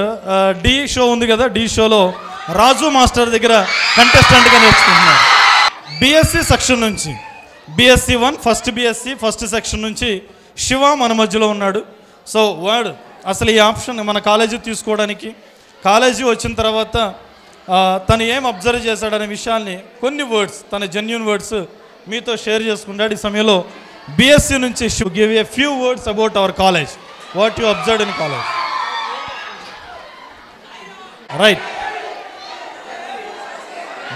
డి షో ఉంది కదా, డి షోలో రాజు మాస్టర్ దగ్గర కంటెస్టెంట్గా నేర్చుకుంటున్నాడు. బిఎస్సి సెక్షన్ నుంచి BSc 1 first BSc first section నుంచి శివ మన మధ్యలో ఉన్నాడు. సో వాడు అసలు ఈ ఆప్షన్ మన కాలేజీ తీసుకోవడానికి, కాలేజీ వచ్చిన తర్వాత తను ఏం అబ్జర్వ్ చేశాడనే విషయాల్ని కొన్ని వర్డ్స్, తన జెన్యూన్ వర్డ్స్ మీతో షేర్ చేసుకుంటాడు. ఈ సమయంలో బిఎస్సి నుంచి give a few words about our college, what you observed in college. Right.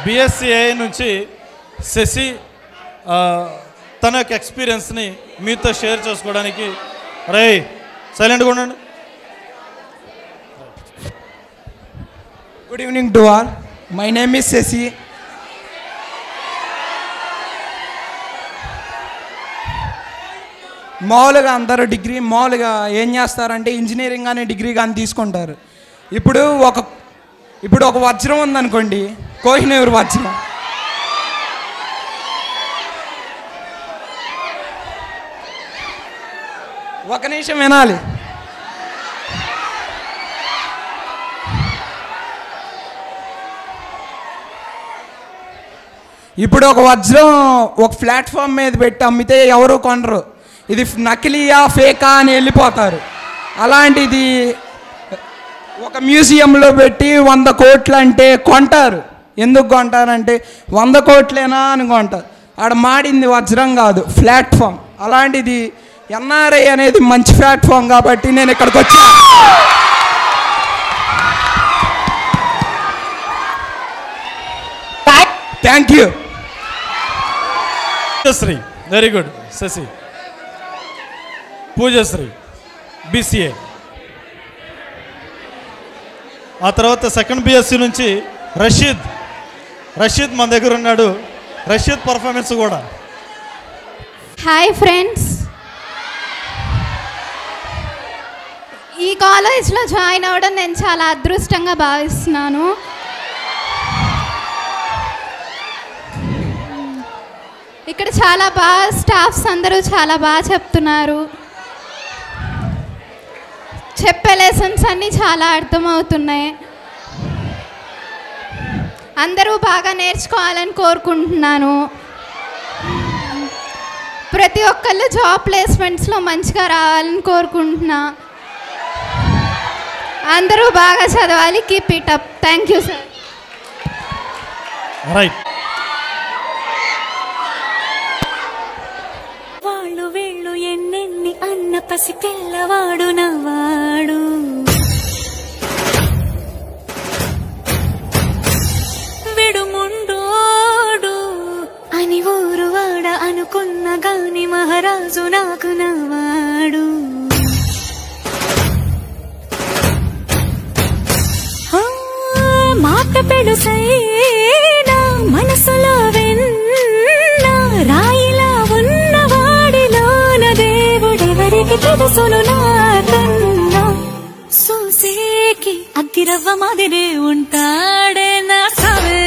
BSc I నుంచి శశి తన యొక్క ఎక్స్పీరియన్స్ని మీతో షేర్ చేసుకోవడానికి. సైలెంట్గా ఉండండి. Good evening to all. My name is Sesi. మామూలుగా అందరూ డిగ్రీ మామూలుగా ఏం చేస్తారంటే ఇంజనీరింగ్ కానీ డిగ్రీ కానీ తీసుకుంటారు. ఇప్పుడు ఒక వజ్రం ఉందనుకోండి, కోహినూర్ వజ్రం, ఒక నిమిషం వినాలి. ఇప్పుడు ఒక వజ్రం ఒక ప్లాట్ఫామ్ మీద పెట్టి అమ్మితే ఎవరు కొనరు, ఇది నకిలీయా ఫేకా అని వెళ్ళిపోతారు. అలాంటిది ఒక మ్యూజియంలో పెట్టి 100 కోట్లు అంటే కొంటారు. ఎందుకు కొంటారంటే 100 కోట్లేనా అని కొంటారు. ఆడ మాడింది వజ్రం కాదు, ప్లాట్ఫామ్. అలాంటిది ఎన్ఆర్ఐ అనేది మంచి ప్లాట్ఫామ్ కాబట్టి నేను ఇక్కడికి వచ్చా. Thank you. Poojashree very good. Shashi Poojashree BCA. ఆ తర్వాత సెకండ్ BSc నుంచి రషీద్ మన దగ్గర ఉన్నాడు. రషీద్ పర్ఫార్మెన్స్ కూడా. హాయ్ ఫ్రెండ్స్, ఈ కాలేజ్లో జాయిన్ అవ్వడం నేను చాలా అదృష్టంగా భావిస్తున్నాను. ఇక్కడ చాలా బాగా స్టాఫ్స్ అందరూ చాలా బాగా చెప్తున్నారు. చెప్పే లెసన్స్ అన్నీ చాలా అర్థమవుతున్నాయి. అందరూ బాగా నేర్చుకోవాలని కోరుకుంటున్నాను. ప్రతి ఒక్కళ్ళు జాబ్ ప్లేస్మెంట్స్లో మంచిగా రావాలని కోరుకుంటున్నా. అందరూ బాగా చదవాలి. Keep it up. Thank you sir. Right. వాళ్ళు వీళ్ళు ఎన్నెన్ని అన్న పసి పిల్లవాడు నవ్వాడు. విడుముండోడు అని ఊరు వాడ అనుకున్న గాని మహారాజు నాకు నవ్వాడు. మాట పెడుసైనా మనసులో వెన్న రాయిలా ఉన్నవాడిలోన దేవుడెవరికి తెలుసును నాకన్నా. సూసేకి అగ్గిరవ్వ మాదిరే ఉంటాడే నా సవే.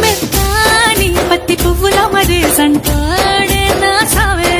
మెత్తాని పత్తి పువ్వుల మరేసంటాడే నా సవే.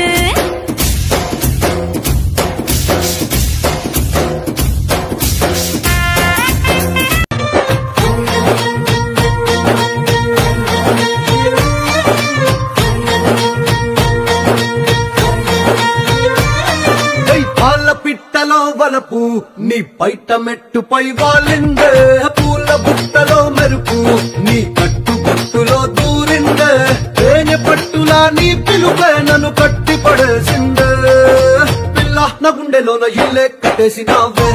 పిట్టలో వలపు నీ బయట మెట్టుపై వాలిందే. పూల బుట్టలో మెరుపు నీ కట్టు బుట్టులో దూరిందే. తేనె పట్టులా నీ పిలుపే నన్ను కట్టి పడేసిందే. పిల్ల నా గుండెలోన ఇల్లే కట్టేసినావే.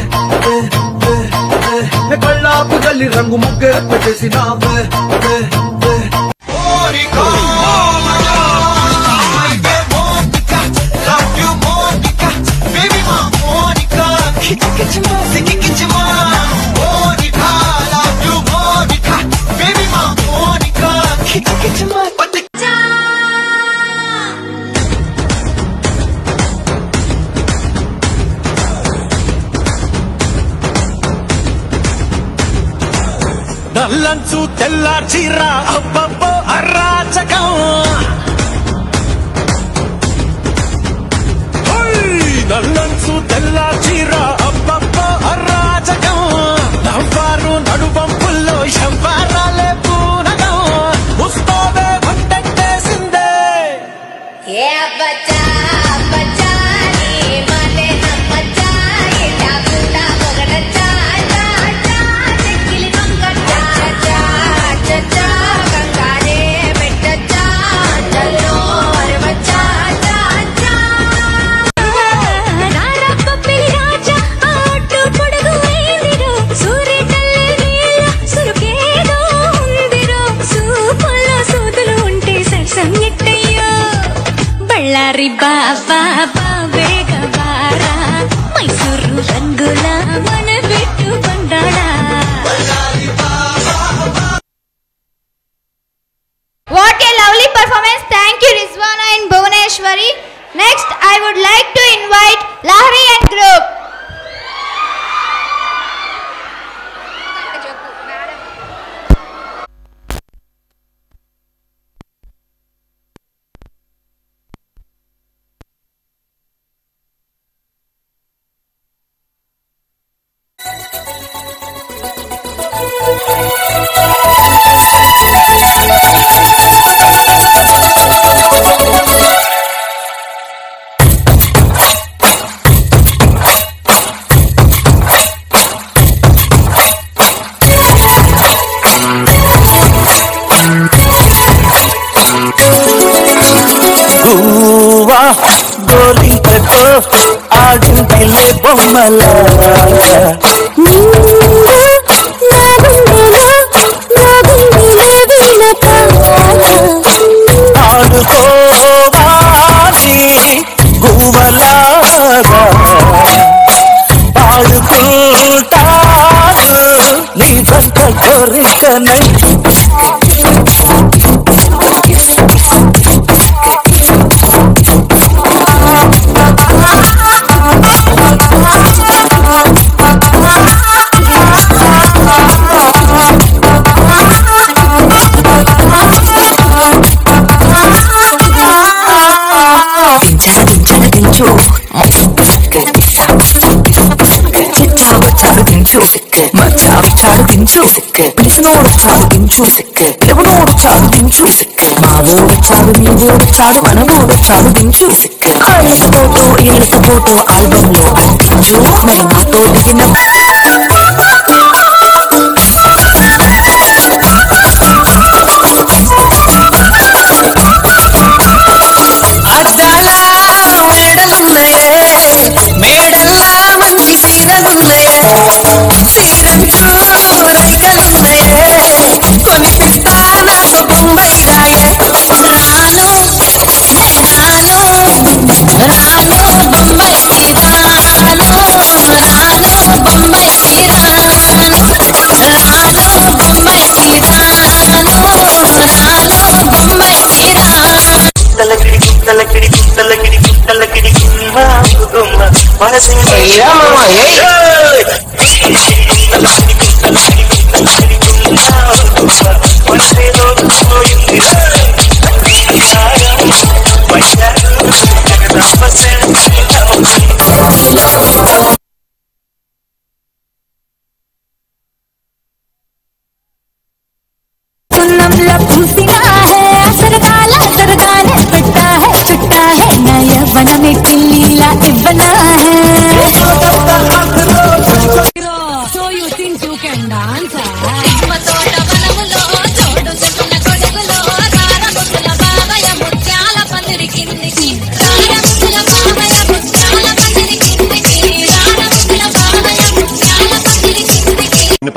కళ్ళాపు గల్లి రంగు ముగ్గే పెట్టేసినావే. నల్లంచు తెల్ల చీర అబ్బబ్బో అరాచకం. నల్లంచు తెల్ల చీర అబ్బబ్బో అరాచకం. నవ్వారు నడుబంపుల్లో శంపారాలే పూనగం. ముస్తోవే గుండెట్టేసిందే. ఏ బచ్చా బచ్చా నీ మలే నమ్మచ్చా. ఇలా గుండా మొగడచ్చా. చెక్కిలి గంగచ్చా. చచ్చా గంగాడే పెట్టచ్చా. చల్లో అరవచ్చా. బళ్ళారి బాబా బాబేగ బారా. మైసూరు రంగుల మన పెట్టు బండాడా. What a lovely performance. Thank you Rizwana and Bhuvaneshwari. Next I would like to invite Lahari and group. Guvva గోరింకతో ఆడిందిలే బొమ్మలాగా. వాడుకుంటాను నీ జంట కోరికనై పిలిచినోడొచ్చాడు దించు పిలవనోడొచ్చాడు దించు మా ఊడొచ్చాడు మీ ఊడొచ్చాడు మన ఊడొచ్చాడు దించు కళ్ళకి ఫోటో ఇళ్ళకి ఫోటో ఆల్బమ్ లో అందించు మరి నాతో దిగిన అద్దాల మేడలున్నాయే మేడల్లా మంచి సీరలున్నాయే సీరంచు రైకలున్నాయే కొనిపిస్తా నాతో బొంబాయి రాయే రాను బొంబాయికి రాను బొంబాయికి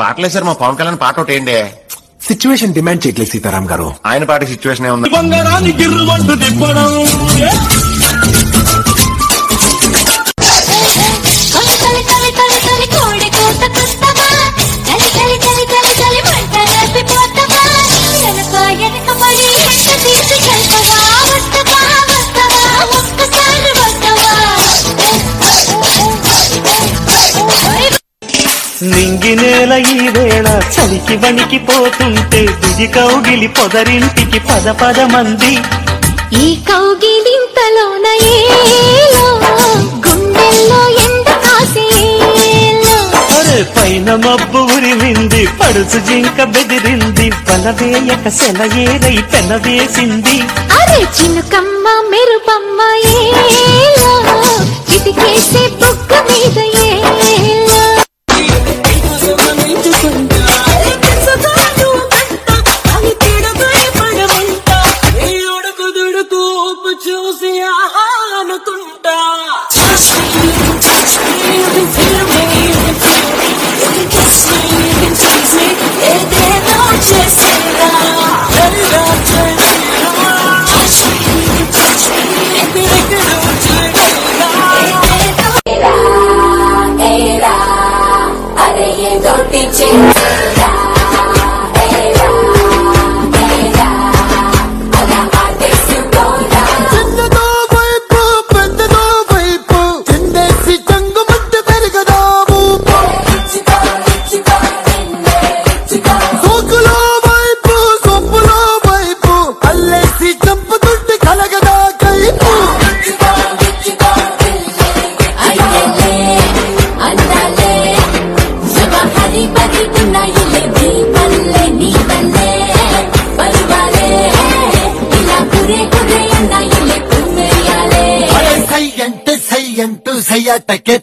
పాటలేసారు మా పవన్ కళ్యాణ్ పాట ఒకటి ఏంటి సిచ్యువేషన్ డిమాండ్ చేయట్లేదు సీతారాం గారు. ఆయన పాట సిచ్యువేషన్ ఏముంది? నింగినేల ఈ వేళ చలికి వణికిపోతుంటే దిగి కౌగిలి పొదరింటికి పద పద మంది ఈ కౌగిలింతలోన ఏలో గుండెల్లో ఎండ కాసేలో అరే పైన మబ్బు ఉరిమింది పడుచు జింక బెదిరింది బలవేయక సెలయేరై పెనవేసింది అరే చినుకమ్మ మెరుపమ్మ ఏలో ఇటికేసే బొగ్గ మీద ఏలో చూసి అనుకుంటా అరే ఏ దొట్టి అంటూ సయ్యాటకే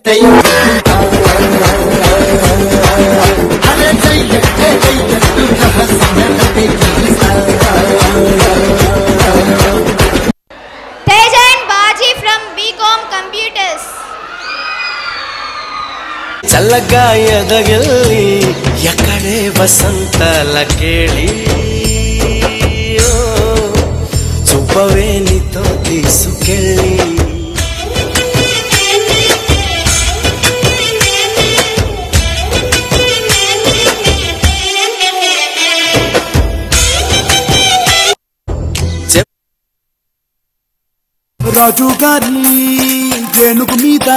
Teja and Baji from BCom Computers. చల్లగా ఎదగెళ్ళి ఎక్కడే వసంతాల కేళి చూపవే నీతో తీసుకెళ్ళి రాజు గారి ఏనుగు మీద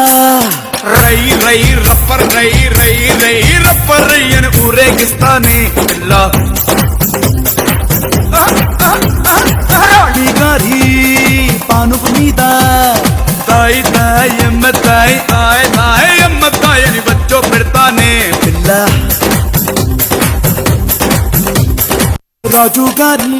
రై రై రప్పర్ రై రై రై రప్పర్ రై అని ఊరేగిస్తానే పిల్ల రాణి గారి పానుపు మీద తాయి తాయి ఎమ్మ తాయి తాయి తాయి ఎమ్మ తాయి అని వచ్చో పెడతానే పిల్ల రాజు గారి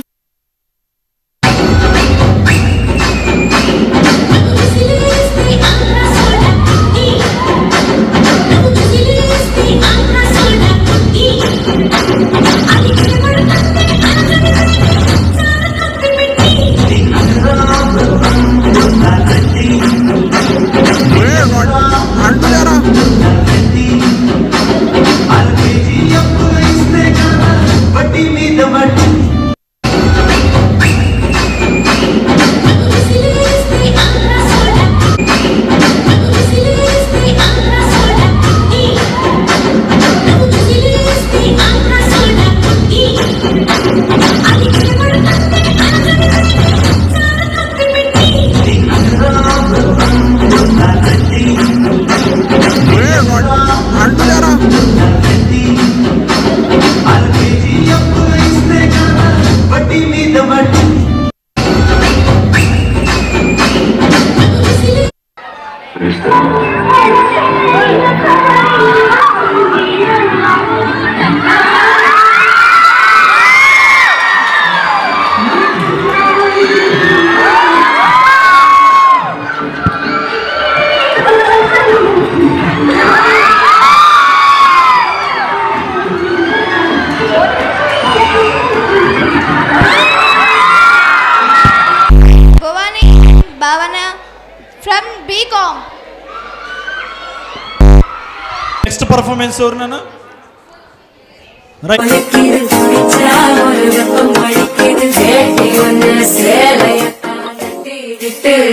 నెక్స్ట్ పర్ఫార్మెన్స్ ఎవరినైనా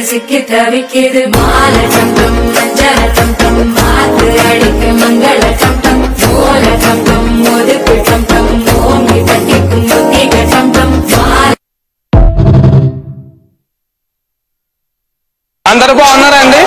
சிக்கி தவிக்கிது மால சம்பம் மஞ்சள சம்பம் மாத்து அடிக்கு மங்கள சம்பம் மூல சம்பம் முதுக்கு சம்பம் ஓங்கி தட்டிக்கும் முத்திக சம்பம் అందరూ బాగున్నారా అండి?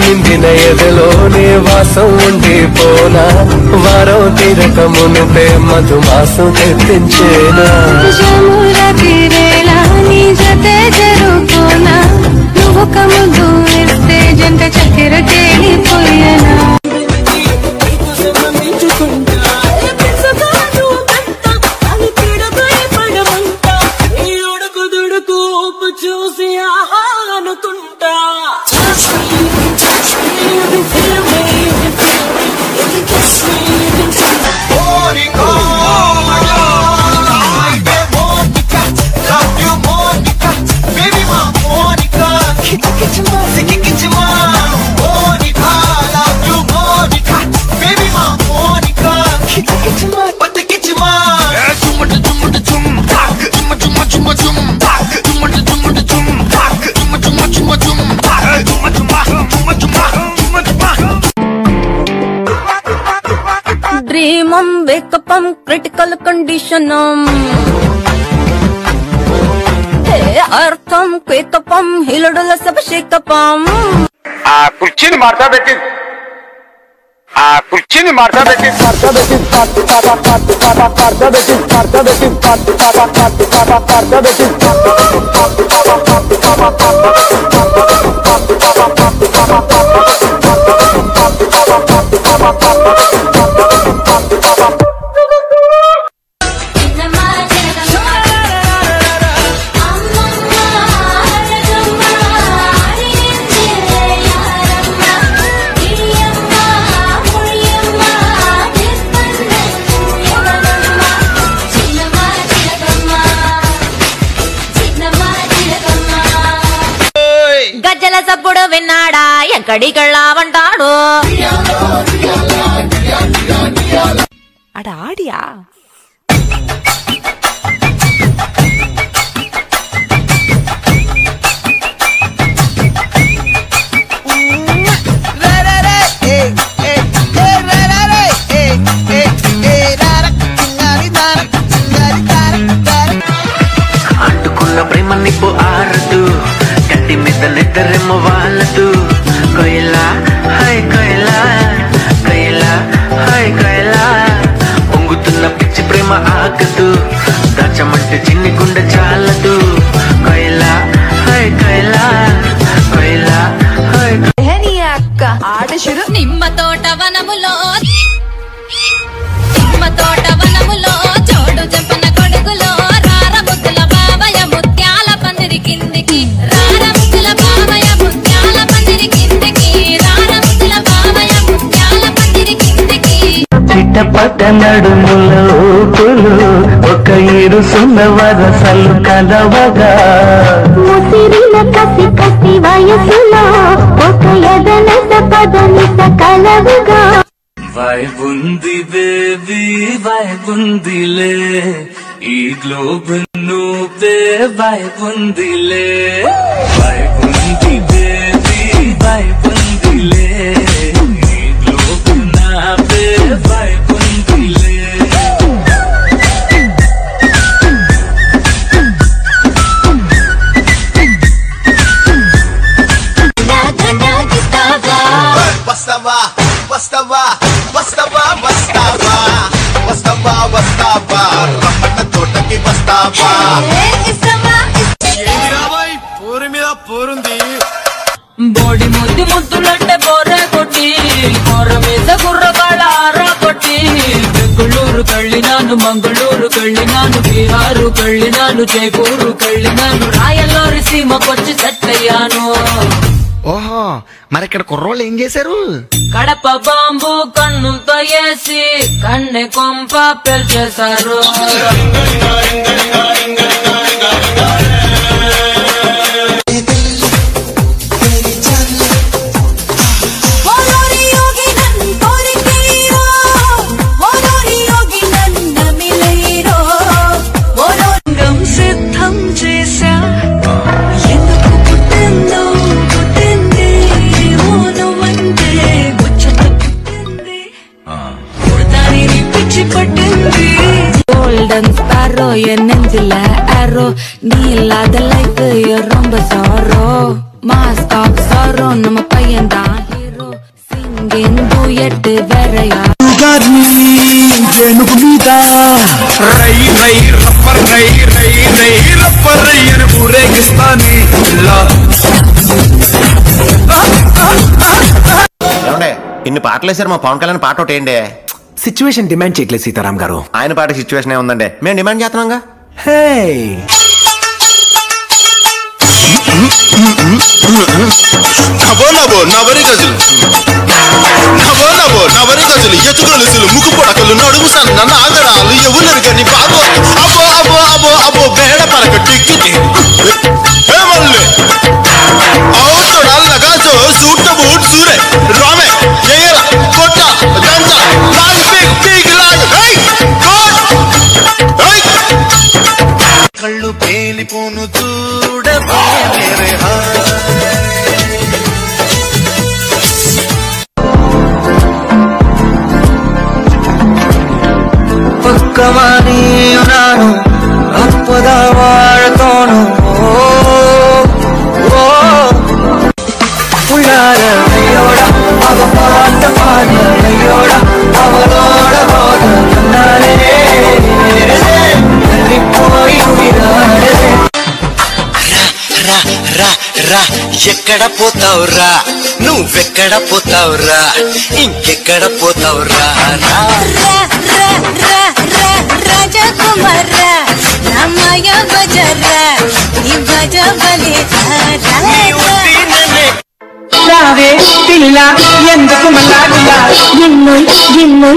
నిండిన ఎదలోనే వాసం ఉండిపోనా వారం తీరక మునిపే మధుమాసం తెప్పించేనా నీ జతే జరుకోనా నువ్వు కముదు ఇస్తే జంట చక్కెర కేలిపోయేనా చూసి ఆహా అనుకుంటా డ్రీమం వేకపం క్రిటికల్ కండిషనం అర్థం క్వేకపం హిలడుల సభశేకపం ఆ కుర్చీని మార్తా పెట్టి అమ్మమ్మ ఎక్కడికెళ్ళావంటాడు అడ ఆడియా ప్రేమ నిప్పు ఆరదు గట్టి మీద నిద్రేమో వాళ్ళదు కొయిలా హై కొయిలా కొయిలా హై కొయిలా పొంగుతున్న పిచ్చి ప్రేమ ఆగదు దాచమంటే చిన్ని గుండె చాలదు కొయిలా హై కొయిలా కొయిలా హై అక్క ఆట శురు నిమ్మ తోట వనములో చోడు జంపన కొడుకులో రార ముద్దుల బావయ ముత్యాల పందిరి కిందికి రార ముద్దుల బావయ ముత్యాల పందిరి కిందికి రార ముద్దుల బావయ ముత్యాల పందిరి కిందికి చిట్టపట్ట నడుముల ఊపులు ఒక ఇరుసున్న వరసలు కలవగా ముసిరిన కసి కసి వయసులో ఒక ఎదనస పదనిస కలవుగా వైబుంది బేబీ వైబుందిలే ఈ గ్లోబ్ నువ్వే వైబుందిలే వైబుంది బేబీ వైబుందిలే ఈ గ్లోబ్ నావే వైబుందిలే వస్తావా వస్తావా వస్తావా వస్తావా వస్తావా వస్తావా రమ్మన్న తోటకి వస్తావా పూరి మీద పూరుంది బోడి ముద్దు ముద్దులంటే బోరే కొట్టి బోర మీద గుర్రగాళ్ళ ఆరా కొట్టి బెంగుళూరు కళ్ళినాను మంగళూరు కళ్ళినాను బీహారు కళ్ళినాను జైపూరు కళ్ళినాను రాయల్లోరి సీమకొచ్చి సెట్ అయ్యాను ఓహో మరి ఇక్కడ కుర్రోళ్ళు ఏం చేశారు కడప బాంబు కన్నులతో వేసి కన్నె కొంప పెల్చేశారు సిద్ధం చేశా ఎందుకు పుట్టిందో పుట్టింది ఓనుమంటే ముచ్చట పుట్టింది పుడతాని పిచ్చి పట్టింది கோல்டன் ஸ்பாரோ என் நெஞ்சில ஆரோ நீ இல்லாத லைஃப் ரொம்ப சாரோ மாஸ்க் ஆஃப் சாரோ நம்ம பையன் தான் ஹீரோ சிங்கிங் டூயட் வேறயா జేనుకు మీద రై రై రప్పర్ రై రై రై రప్పర్ రయ్యను ఊరేగిస్తానే ఏమండే ఇన్ని పాటలు వేసారు మా పవన్ కళ్యాణ్ పాట ఒకటి ఏంటి సిచ్యువేషన్ డిమాండ్ చేయట్లేదు సీతారాం గారు. ఆయన పాట సిచ్యువేషన్ ఏముందండి మేము డిమాండ్ చేస్తున్నాంగా. హే నవో నవో నవరి గజులు నవో నవో నవరి గజులు ఎత్తుగొలుసులు ముక్కు పొడకలు నడుము సన్న నాగరాలు ఎవరు గని బాబు అబో అబో అబో అబో బేడ పరక టిక్కి ఏమల్లే ఔతడల్లగా సో సూట బూట్ సూరే రామే ఏయల కొట్ట గంట లాగ్ బిగ్ బిగ్ లాగ్ హై గోడ్ హై కళ్ళు పేలిపోను చూడబే మేరే పక్కమాని ఉన్నాను అప్పద వాడుతోను ఉళ్ళార అయ్యోడ అవ పాట పాడ అయ్యోడ అవలోడ బోధ అన్నారే పోయి రా రా రా ఎక్కడ పోతావురా నువ్వెక్కడ పోతావురా ఇంకెక్కడ పోతావురా రాజకుమార రామాయ బజరా ఈ భజ బలి రావే పిల్ల ఎందుకు మళ్ళా ఎన్నో ఎన్నో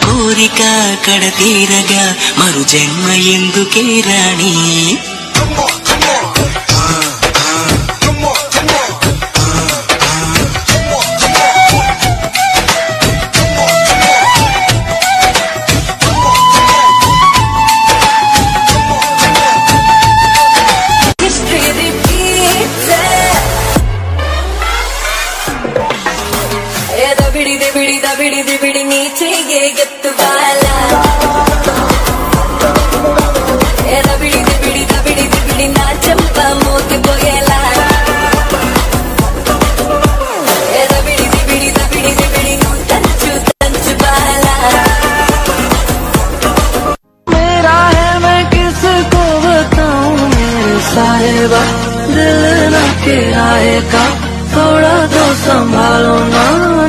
కోరి కోరిక కడతీరగా మరు జన్మ ఎందుకే రాణి बिड़ी नीचे ये गत्त वाला बिड़ी ना चंपा मोत बोगेला बिड़ी नू तंचु वाला मेरा है मैं किसको बताऊं मेरे साहिबा दिल न किराए का थोड़ा तो संभालो ना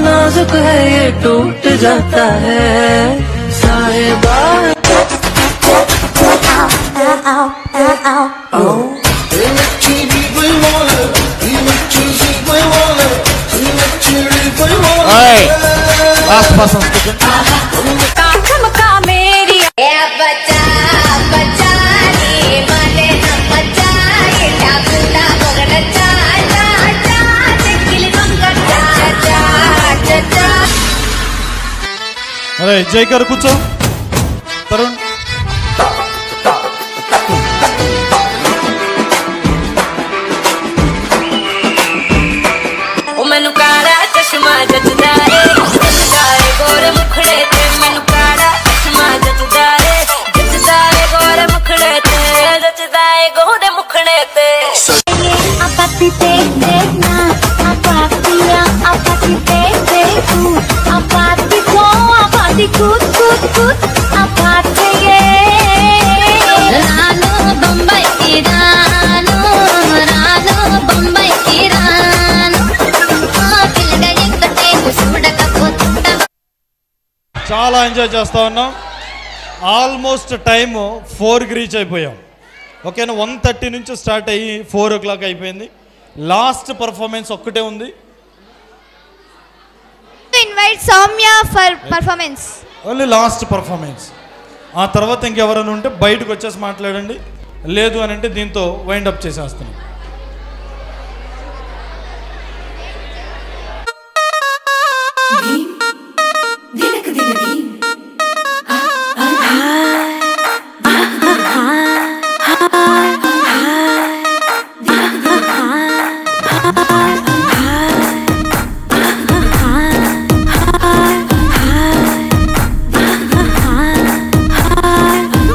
नाजुक है ये टूट जाता है साहिबा मेरी बचा बचा मने न बचा अरे जयकर కూర్చో తరుణ్ ओ मैनू काला चश्मा जचदा रे गोरे मुखड़े ते मैनू काला चश्मा जचदा रे गोरे मुखड़े ते जचदा है गोरे मुखड़े ते आपाती ते देखना आपातिया आपाती ते देखू आपाती को आपाती कूद कूद कूद आपाती ये रानो बम्बई की रानो बम्बई की रानो पिलगई कटे सुडకపోతుంటా చాలా ఎంజాయ్ చేస్తా ఉన్నాం ఆల్మోస్ట్ టైం 4కి రీచ్ అయిపోయాం ఓకేనా 1:30 నుంచి స్టార్ట్ అయ్యి 4 o'clock అయిపోయింది లాస్ట్ పర్ఫార్మెన్స్ ఒక్కటే ఉంది invite Soumya for performance only last performance ఆ తర్వాత ఇంకెవరైనా ఉంటే బయటకు వచ్చేసి మాట్లాడండి లేదు అని అంటే దీంతో వైండ్ అప్ చేసేస్తాను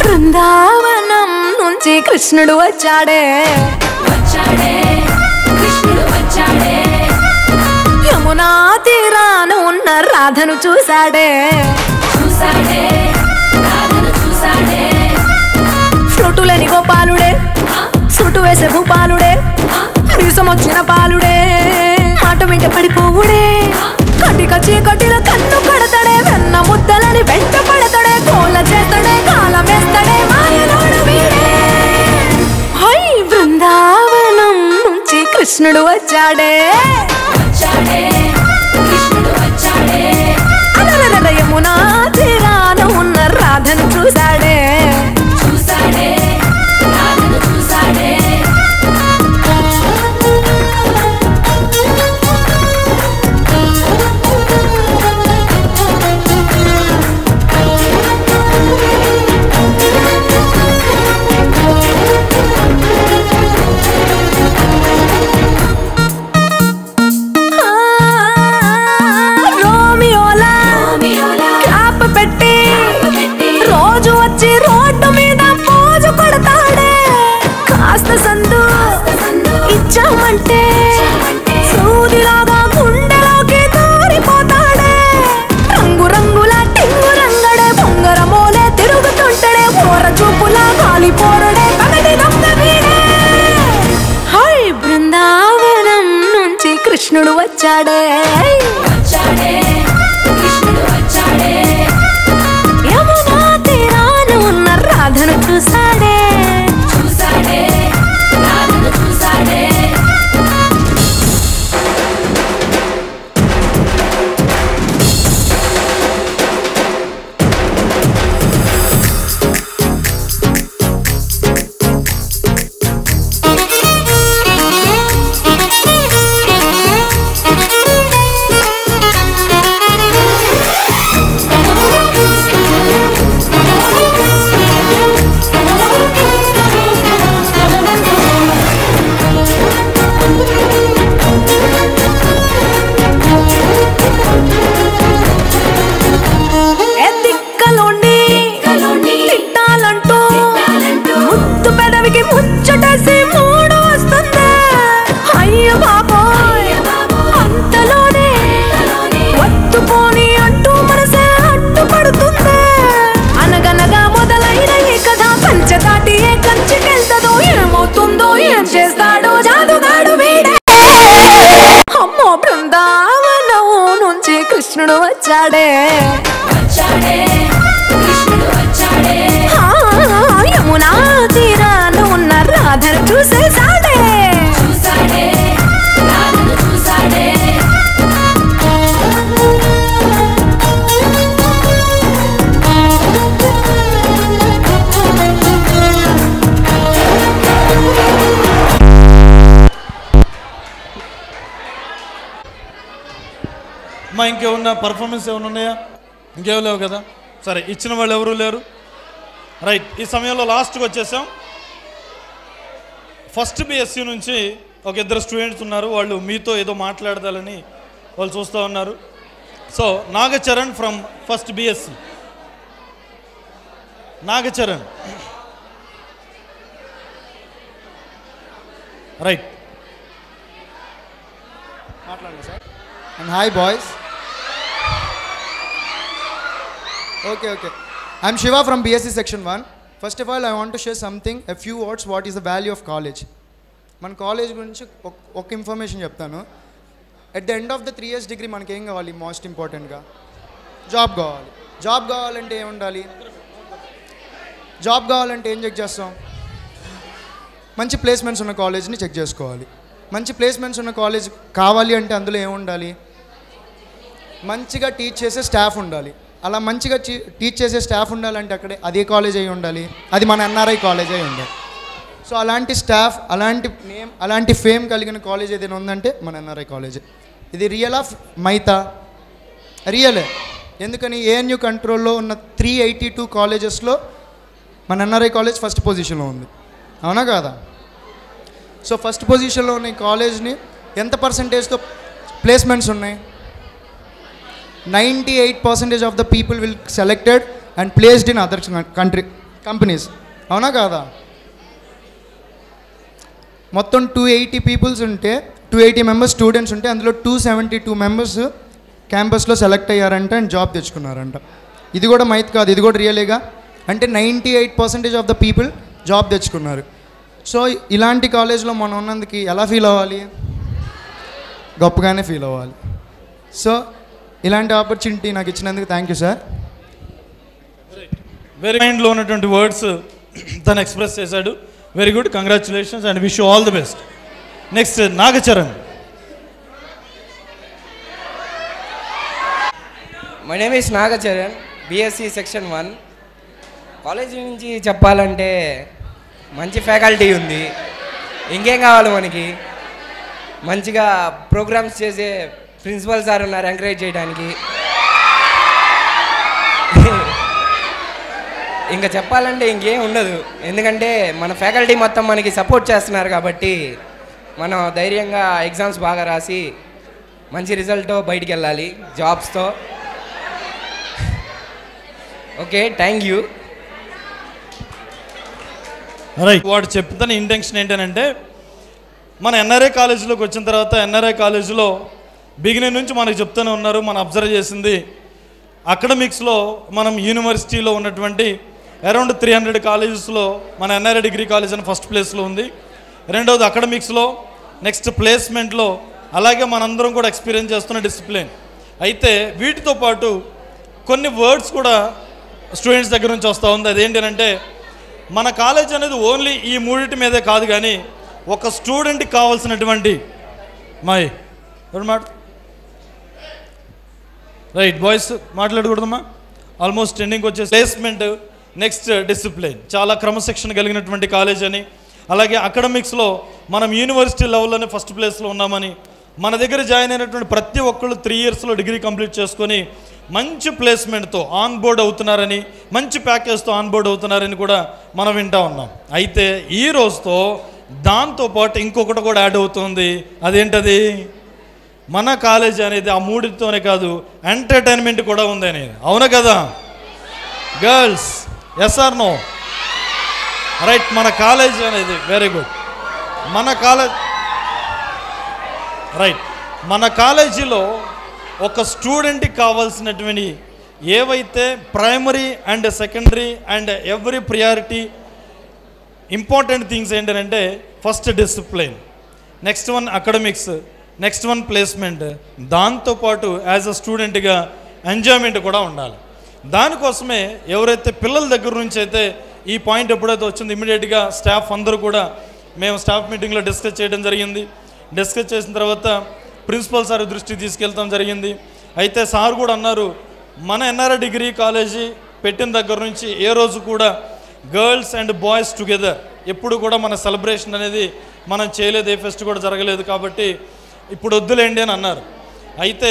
బృందావనం నుంచి కృష్ణుడు వచ్చాడే కృష్ణుడు వచ్చాడే యమునా తీరాన ఉన్న రాధను చూశాడే ఫ్రూటులని గోపాలుడే సుటు వేసే భూపాలుడే రీసం వచ్చిన పాలుడే మాట వెంట పడిపోవుడే కటిక చీకటిలో కన్ను కడతాడే వెన్న ముద్దలని వెంట పడతాడే కోల చేస్తాడే కాలం వేస్తాడే మాయలోడు వీడే హై బృందావనం నుంచి కృష్ణుడు వచ్చాడే అలరల యమునా తీరాన ఉన్న రాధను చూశాడే ఇచ్చామంటే సూదిలాగా గుండెలోకి దూరిపోతాడే రంగు రంగుల టింగు రంగడే బొంగరమోలే తిరుగుతుంటాడే ఓర చూపులా కాలిపోరడే పగటి దొంగ వీడే హై బృందావనం నుంచి కృష్ణుడు వచ్చాడే యమునా తీరాన ఉన్న రాధను చూశాడే మాయం చేస్తాడు జాదుగాడు వీడే అమ్మో బృందావనం నుంచి కృష్ణుడు వచ్చాడే యమునా తీరాన ఉన్న రాధను చూసేసాడే మా ఇంకేమన్నా పర్ఫార్మెన్స్ ఏమైనా ఉన్నాయా? ఇంకేం లేవు కదా. సరే, ఇచ్చిన వాళ్ళు ఎవరు లేరు. రైట్, ఈ సమయంలో లాస్ట్కి వచ్చేసాం. ఫస్ట్ బిఎస్సి నుంచి ఒక ఇద్దరు స్టూడెంట్స్ ఉన్నారు. వాళ్ళు మీతో ఏదో మాట్లాడదాలని వాళ్ళు చూస్తూ ఉన్నారు. So Nagacharan from first BSc. Nagacharan, right, మాట్లాడండి sir. And hi boys. Okay. I'm Shiva from BSc Section 1. First of all, I want to share something, a few words, what is the value of college. మన college గురించి ఒక information చెప్తాను. At the end of the 3 years degree మనకి ఏం కావాలి? Most ఇంపార్టెంట్గా job కావాలి. Job కావాలంటే ఏం ఉండాలి? జాబ్ కావాలంటే ఏం చెక్ చేస్తాం? మంచి ప్లేస్మెంట్స్ ఉన్న కాలేజ్ని చెక్ చేసుకోవాలి. మంచి ప్లేస్మెంట్స్ ఉన్న కాలేజ్ కావాలి అంటే అందులో ఏం ఉండాలి? మంచిగా టీచ్ చేసే స్టాఫ్ ఉండాలి. అలా మంచిగా టీచ్ చేసే స్టాఫ్ ఉండాలంటే అక్కడే అదే కాలేజ్ అయి ఉండాలి. అది మన ఎన్ఆర్ఐ కాలేజ్ అయి ఉండాలి. సో అలాంటి స్టాఫ్, అలాంటి నేమ్, అలాంటి ఫేమ్ కలిగిన కాలేజ్ ఏదైనా ఉందంటే మన ఎన్ఆర్ఐ కాలేజ్. ఇది రియల్ ఆఫ్ మైతా? రియలే. ఎందుకని ఏఎన్యూ కంట్రోల్లో ఉన్న 382 కాలేజెస్లో మన ఎన్ఆర్ఐ కాలేజ్ ఫస్ట్ పొజిషన్లో ఉంది. అవునా కాదా? సో ఫస్ట్ పొజిషన్లో ఉన్న ఈ కాలేజ్ని ఎంత పర్సంటేజ్తో ప్లేస్మెంట్స్ ఉన్నాయి? 98% of the people will selected and placed in other companies. అవునా కాదా? మొత్తం 280 మెంబర్స్ స్టూడెంట్స్ ఉంటే అందులో 272 మెంబర్స్ క్యాంపస్లో సెలెక్ట్ అయ్యారంట అండ్ జాబ్ తెచ్చుకున్నారంట. ఇది కూడా మైత్ కాదు, ఇది కూడా రియలేగా. అంటే 98% ఆఫ్ ద పీపుల్ జాబ్ తెచ్చుకున్నారు. సో ఇలాంటి కాలేజ్లో మనం ఉన్నందుకు ఎలా ఫీల్ అవ్వాలి? గొప్పగానే ఫీల్ అవ్వాలి. సో ఇలాంటి ఆపర్చునిటీ నాకు ఇచ్చినందుకు థ్యాంక్ యూ సార్. వెరీ మైండ్లో ఉన్నటువంటి వర్డ్స్ తను ఎక్స్ప్రెస్ చేశాడు. Very good, congratulations and wish you all the best. Next Nagacharan. My name is Nagacharan, BSc section 1. College నుంచి చెప్పాలంటే మంచి ఫ్యాకల్టీ ఉంది. ఇంకేం కావాలి మనకి? మంచిగా ప్రోగ్రామ్స్ చేసే ప్రిన్సిపల్ సార్ ఉన్నారు ఎంకరేజ్ చేయడానికి. ఇంకా చెప్పాలంటే ఇంకేం ఉండదు. ఎందుకంటే మన ఫ్యాకల్టీ మొత్తం మనకి సపోర్ట్ చేస్తున్నారు కాబట్టి మనం ధైర్యంగా ఎగ్జామ్స్ బాగా రాసి మంచి రిజల్ట్తో బయటికి వెళ్ళాలి జాబ్స్తో. Okay, thank you. రైట్, వాడు చెప్తున్న ఇంటెన్షన్ ఏంటంటే మన ఎన్ఆర్ఐ కాలేజీలోకి వచ్చిన తర్వాత ఎన్ఆర్ఐ కాలేజీలో బిగినింగ్ నుంచి మనకు చెప్తూనే ఉన్నారు. మనం అబ్జర్వ్ చేసింది అకాడమిక్స్లో మనం యూనివర్సిటీలో ఉన్నటువంటి అరౌండ్ 300 కాలేజెస్లో మన ఎన్ఆర్ఐ డిగ్రీ కాలేజ్ అని ఫస్ట్ ప్లేస్లో ఉంది. రెండవది అకాడమిక్స్లో, నెక్స్ట్ ప్లేస్మెంట్లో, అలాగే మనందరం కూడా ఎక్స్పీరియన్స్ చేస్తున్న డిసిప్లిన్. అయితే వీటితో పాటు కొన్ని వర్డ్స్ కూడా స్టూడెంట్స్ దగ్గర నుంచి వస్తూ ఉంది. అదేంటంటే మన కాలేజ్ అనేది ఓన్లీ ఈ మూడింటి మీదే కాదు, కానీ ఒక స్టూడెంట్కి కావాల్సినటువంటి రైట్ బాయ్స్ మాట్లాడకూడదమ్మా. ఆల్మోస్ట్ ఎండింగ్ వచ్చే ప్లేస్మెంట్, నెక్స్ట్ డిసిప్లిన్, చాలా క్రమశిక్షణ కలిగినటువంటి కాలేజ్ అని, అలాగే అకాడమిక్స్లో మనం యూనివర్సిటీ లెవెల్లోనే ఫస్ట్ ప్లేస్లో ఉన్నామని, మన దగ్గర జాయిన్ అయినటువంటి ప్రతి ఒక్కళ్ళు 3 yearsలో డిగ్రీ కంప్లీట్ చేసుకొని మంచి ప్లేస్మెంట్తో ఆన్ బోర్డ్ అవుతున్నారని, మంచి ప్యాకేజ్తో ఆన్ బోర్డ్ అవుతున్నారని కూడా మనం వింటూ ఉన్నాం. అయితే ఈ రోజుతో దాంతోపాటు ఇంకొకటి కూడా యాడ్ అవుతుంది. అదేంటది? మన కాలేజ్ అనేది ఆ మూడితోనే కాదు, ఎంటర్టైన్మెంట్ కూడా ఉంది అనేది. అవునా కదా girls? Yes or no? Right, మన కాలేజ్ అనేది వెరీ గుడ్. మన కాలేజ్ రైట్, మన కాలేజీలో ఒక స్టూడెంట్కి కావాల్సినటువంటి ఏవైతే primary and secondary and every priority important things ఏంటంటే first discipline, next one academics, next one placement, దాంతోపాటు యాజ్ అ స్టూడెంట్గా ఎంజాయ్మెంట్ కూడా ఉండాలి. దానికోసమే ఎవరైతే పిల్లల దగ్గర నుంచి అయితే ఈ పాయింట్ ఎప్పుడైతే వచ్చిందో ఇమీడియట్గా స్టాఫ్ అందరూ కూడా మేము స్టాఫ్ మీటింగ్లో డిస్కస్ చేయడం జరిగింది. డిస్కస్ చేసిన తర్వాత ప్రిన్సిపల్ సార్ దృష్టికి తీసుకెళ్తాం జరిగింది. అయితే సార్ కూడా అన్నారు, మన ఎన్ఆర్ఐ డిగ్రీ కాలేజీ పెట్టిన దగ్గర నుంచి ఏ రోజు కూడా గర్ల్స్ అండ్ బాయ్స్ టుగెదర్ ఎప్పుడు కూడా మన సెలబ్రేషన్ అనేది మనం చేయలేదు, ఏ ఫెస్ట్ కూడా జరగలేదు, కాబట్టి ఇప్పుడు వద్దులేండి అని అన్నారు. అయితే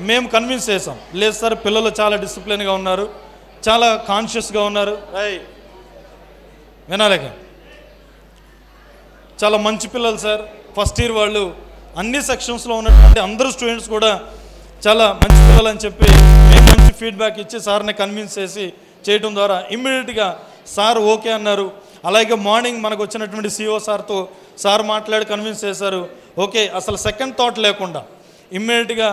మేము కన్విన్స్ చేసాం, లేదు సార్ పిల్లలు చాలా డిసిప్లిన్గా ఉన్నారు, చాలా కాన్షియస్గా ఉన్నారు, వినాలేక చాలా మంచి పిల్లలు సార్, ఫస్ట్ ఇయర్ వాళ్ళు అన్ని సెక్షన్స్లో ఉన్నటువంటి అందరూ స్టూడెంట్స్ కూడా చాలా మంచి పిల్లలు అని చెప్పి మేము మంచి ఫీడ్బ్యాక్ ఇచ్చి సార్ని కన్విన్స్ చేసి చేయడం ద్వారా ఇమ్మీడియట్గా సార్ ఓకే అన్నారు. అలాగే మార్నింగ్ మనకు వచ్చినటువంటి సిఓ సార్తో సార్ మాట్లాడి కన్విన్స్ చేశారు. ఓకే, అసలు సెకండ్ థాట్ లేకుండా ఇమ్మీడియట్గా